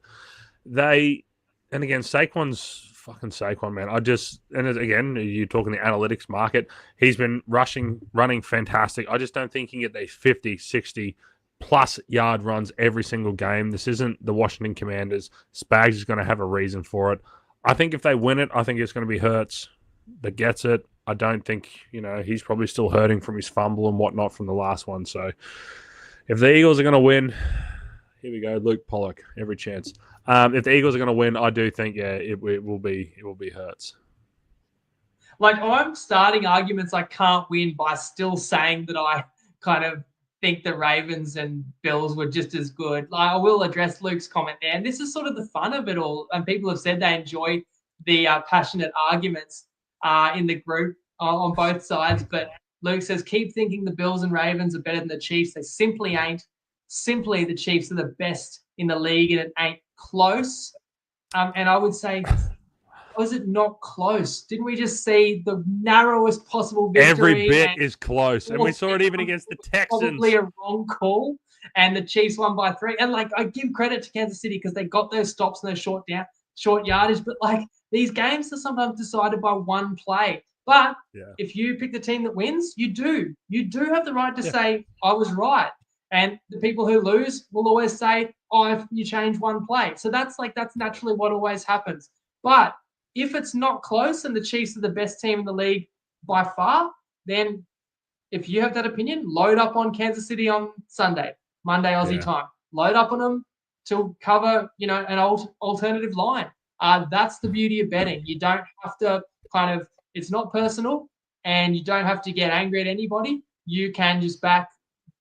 And again, Saquon's fucking Saquon, man. And again, you're talking the analytics market. He's been running fantastic. I just don't think he can get these 50, 60 plus yard runs every single game. This isn't the Washington Commanders. Spags is going to have a reason for it. I think if they win it, I think it's going to be Hurts that gets it. I don't think, he's probably still hurting from his fumble and whatnot from the last one. So if the Eagles are going to win, here we go, Luke Pollock, every chance. If the Eagles are going to win, I do think, it will be Hurts. Like, I'm starting arguments I can't win by still saying that I kind of think the Ravens and Bills were just as good. Like, I will address Luke's comment there. And this is sort of the fun of it all. And people have said they enjoy the passionate arguments in the group on both sides. But Luke says, keep thinking the Bills and Ravens are better than the Chiefs. They simply ain't. Simply, the Chiefs are the best in the league, and it ain't close. And I would say, was it not close? Didn't we just see the narrowest possible victory? Every bit is close. And we saw it even against the Texans. Probably a wrong call. And the Chiefs won by 3. And, like, I give credit to Kansas City because they got those stops and those short yardage. But, like, these games are sometimes decided by one play. But if you pick the team that wins, you do. You do have the right to say, I was right. And the people who lose will always say, if you change one play. So that's naturally what always happens. But if it's not close and the Chiefs are the best team in the league by far, then if you have that opinion, load up on Kansas City on Sunday, Monday Aussie time. Load up on them to cover, an alternative line. That's the beauty of betting. You don't have to it's not personal, and you don't have to get angry at anybody. You can just back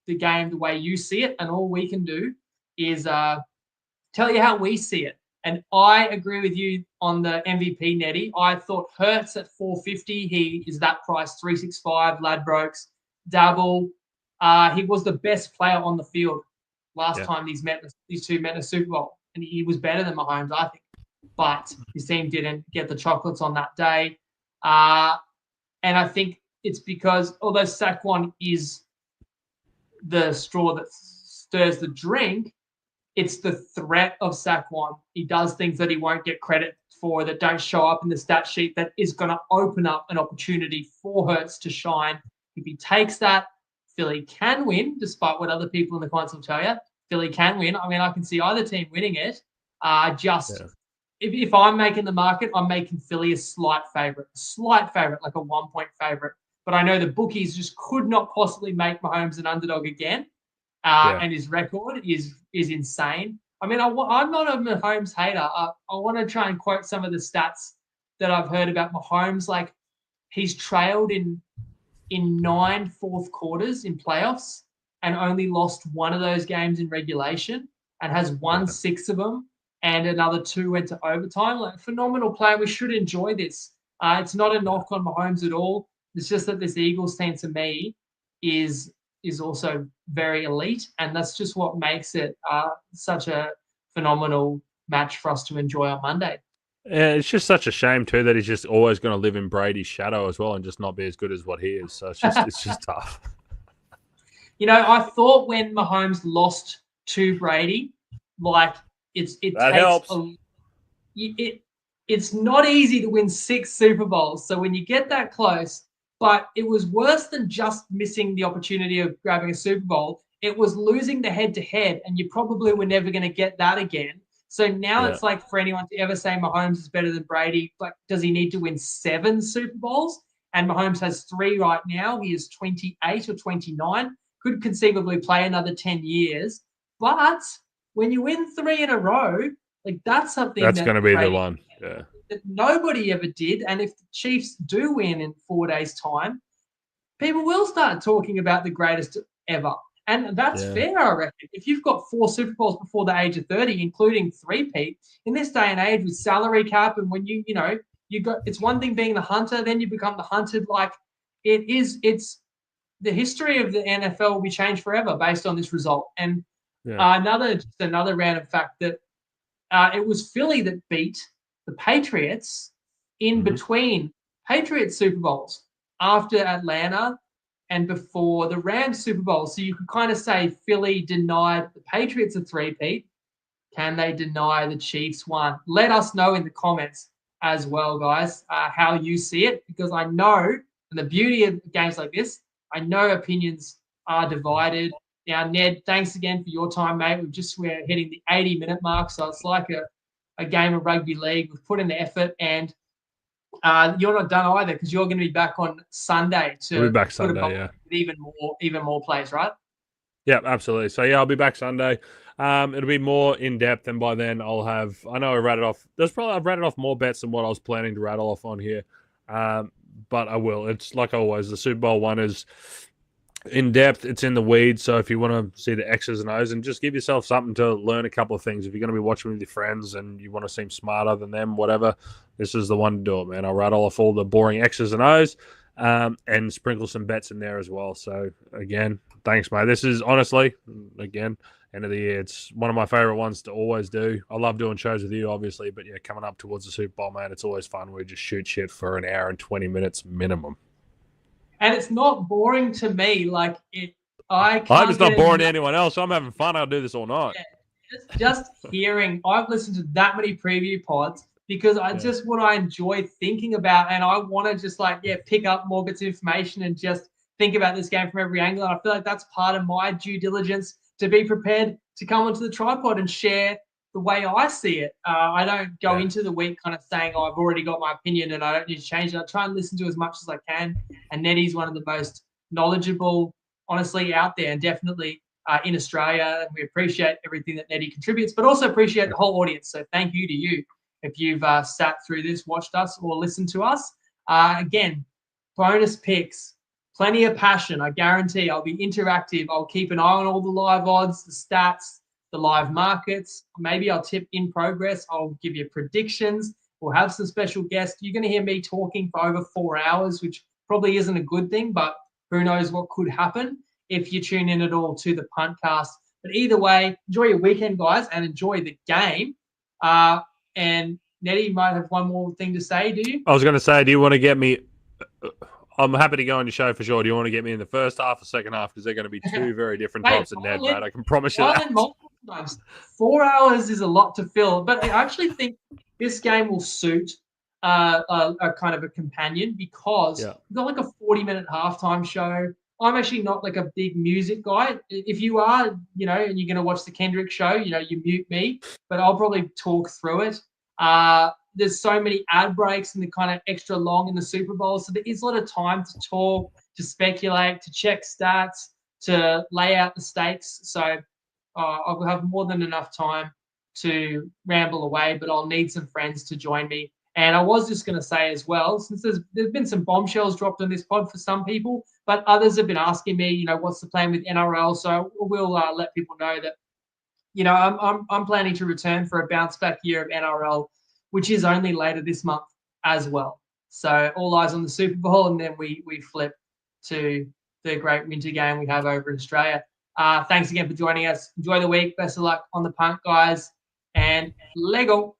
the game the way you see it, and all we can do is tell you how we see it. And I agree with you on the MVP, Neddy. I thought Hurts at 450. He is that price, 365, Ladbrokes, Dabble. He was the best player on the field last time these two met in a Super Bowl. And he was better than Mahomes, I think. But his team didn't get the chocolates on that day. And I think it's because, although Saquon is the straw that stirs the drink, it's the threat of Saquon. He does things that he won't get credit for, that don't show up in the stat sheet, that is going to open up an opportunity for Hurts to shine. If he takes that, Philly can win, despite what other people in the comments will tell you. Philly can win. I mean, I can see either team winning it. If I'm making the market, I'm making Philly a slight favorite, like a 1-point favorite. But I know the bookies just could not possibly make Mahomes an underdog again. And his record is insane. I mean, I'm not a Mahomes hater. I want to try and quote some of the stats that I've heard about Mahomes. Like, he's trailed in 9 fourth quarters in playoffs and only lost one of those games in regulation, and has won 6 of them, and another 2 went to overtime. Like, phenomenal player. We should enjoy this. It's not a knock on Mahomes at all. It's just that this Eagles team, to me, is also very elite, and that's just what makes it such a phenomenal match for us to enjoy on Monday. Yeah, it's just such a shame too that he's just always going to live in Brady's shadow as well and just not be as good as what he is. So it's just tough. I thought when Mahomes lost to Brady, like helps. It's not easy to win 6 Super Bowls. So when you get that close. But it was worse than just missing the opportunity of grabbing a Super Bowl. It was losing the head-to-head, and you probably were never going to get that again. So now it's like, for anyone to ever say Mahomes is better than Brady, like, does he need to win 7 Super Bowls? And Mahomes has 3 right now. He is 28 or 29. Could conceivably play another 10 years. But when you win 3 in a row, like, that's something that's going to be the one. Yeah. That nobody ever did. And if the Chiefs do win in 4 days' time, people will start talking about the greatest ever. And that's fair, I reckon. If you've got 4 Super Bowls before the age of 30, including 3-peat, in this day and age with salary cap, and when you got, it's one thing being the hunter, then you become the hunted. Like, it's the history of the NFL will be changed forever based on this result. And another random fact that it was Philly that beat the Patriots in between Patriots Super Bowls, after Atlanta and before the Rams Super Bowl. So you could kind of say Philly denied the Patriots a 3-peat. Can they deny the Chiefs one? Let us know in the comments as well, guys, how you see it, because I know, and the beauty of games like this, I know opinions are divided. Now, Ned, thanks again for your time, mate. We're hitting the 80-minute mark, so it's like a game of rugby league. We've put in the effort, and you're not done either because you're going to be back on Sunday to We'll be back put Sunday, up yeah. with even more plays, right? Yeah, absolutely. So yeah, I'll be back Sunday. It'll be more in depth, and by then I'll have. I know I rattled off. I've rattled off more bets than what I was planning to rattle off on here, but I will. It's like always. The Super Bowl one is in depth. It's in the weeds. So if you want to see the X's and O's, and just give yourself something to learn a couple of things. If you're going to be watching with your friends and you want to seem smarter than them, whatever, this is the one to do it, man. I'll rattle off all the boring X's and O's. And sprinkle some bets in there as well. So again, thanks, mate. This is honestly, again, end of the year. It's one of my favorite ones to always do. I love doing shows with you, obviously, but yeah, coming up towards the Super Bowl, man, it's always fun. We just shoot shit for an hour and 20 minutes minimum. And it's not boring to me. Like I hope it's not boring to anyone else. I'm having fun. I'll do this all night. Yeah, just hearing. I've listened to that many preview pods because I just what I enjoy thinking about, and I want to just pick up more bits of information and just think about this game from every angle. And I feel like that's part of my due diligence to be prepared to come onto the tripod and share the way I see it. I don't go into the week kind of saying, "Oh, I've already got my opinion and I don't need to change it." I try and listen to as much as I can. And Neddy's one of the most knowledgeable, honestly, out there, and definitely in Australia. And we appreciate everything that Neddy contributes, but also appreciate the whole audience. So thank you to you. If you've sat through this, watched us, or listened to us. Again, bonus picks, plenty of passion. I guarantee I'll be interactive. I'll keep an eye on all the live odds, the stats, the live markets. Maybe I'll tip in progress. I'll give you predictions. We'll have some special guests. You're going to hear me talking for over 4 hours, which probably isn't a good thing, but who knows what could happen if you tune in at all to the Punt Cast. But either way, enjoy your weekend, guys, and enjoy the game. And Neddy, you might have one more thing to say, do you? I was going to say, do you want to get me? I'm happy to go on your show for sure. Do you want to get me in the first half or second half? Because they're going to be two very different types of Ned, mate. I can promise you that. Multiple times. 4 hours is a lot to fill, but I actually think this game will suit a kind of a companion because you've got like a 40-minute halftime show. I'm actually not like a big music guy. If you are, and you're going to watch the Kendrick show, you mute me, but I'll probably talk through it. There's so many ad breaks and the kind of extra long in the Super Bowl. So there is a lot of time to talk, to speculate, to check stats, to lay out the stakes. So I'll have more than enough time to ramble away, but I'll need some friends to join me. And I was just going to say as well, since there's been some bombshells dropped on this pod for some people, but others have been asking me, what's the plan with NRL? So we'll let people know that, I'm planning to return for a bounce back year of NRL, which is only later this month as well. So all eyes on the Super Bowl, and then we flip to the great winter game we have over in Australia. Thanks again for joining us. Enjoy the week. Best of luck on the Punt, guys, and Lego.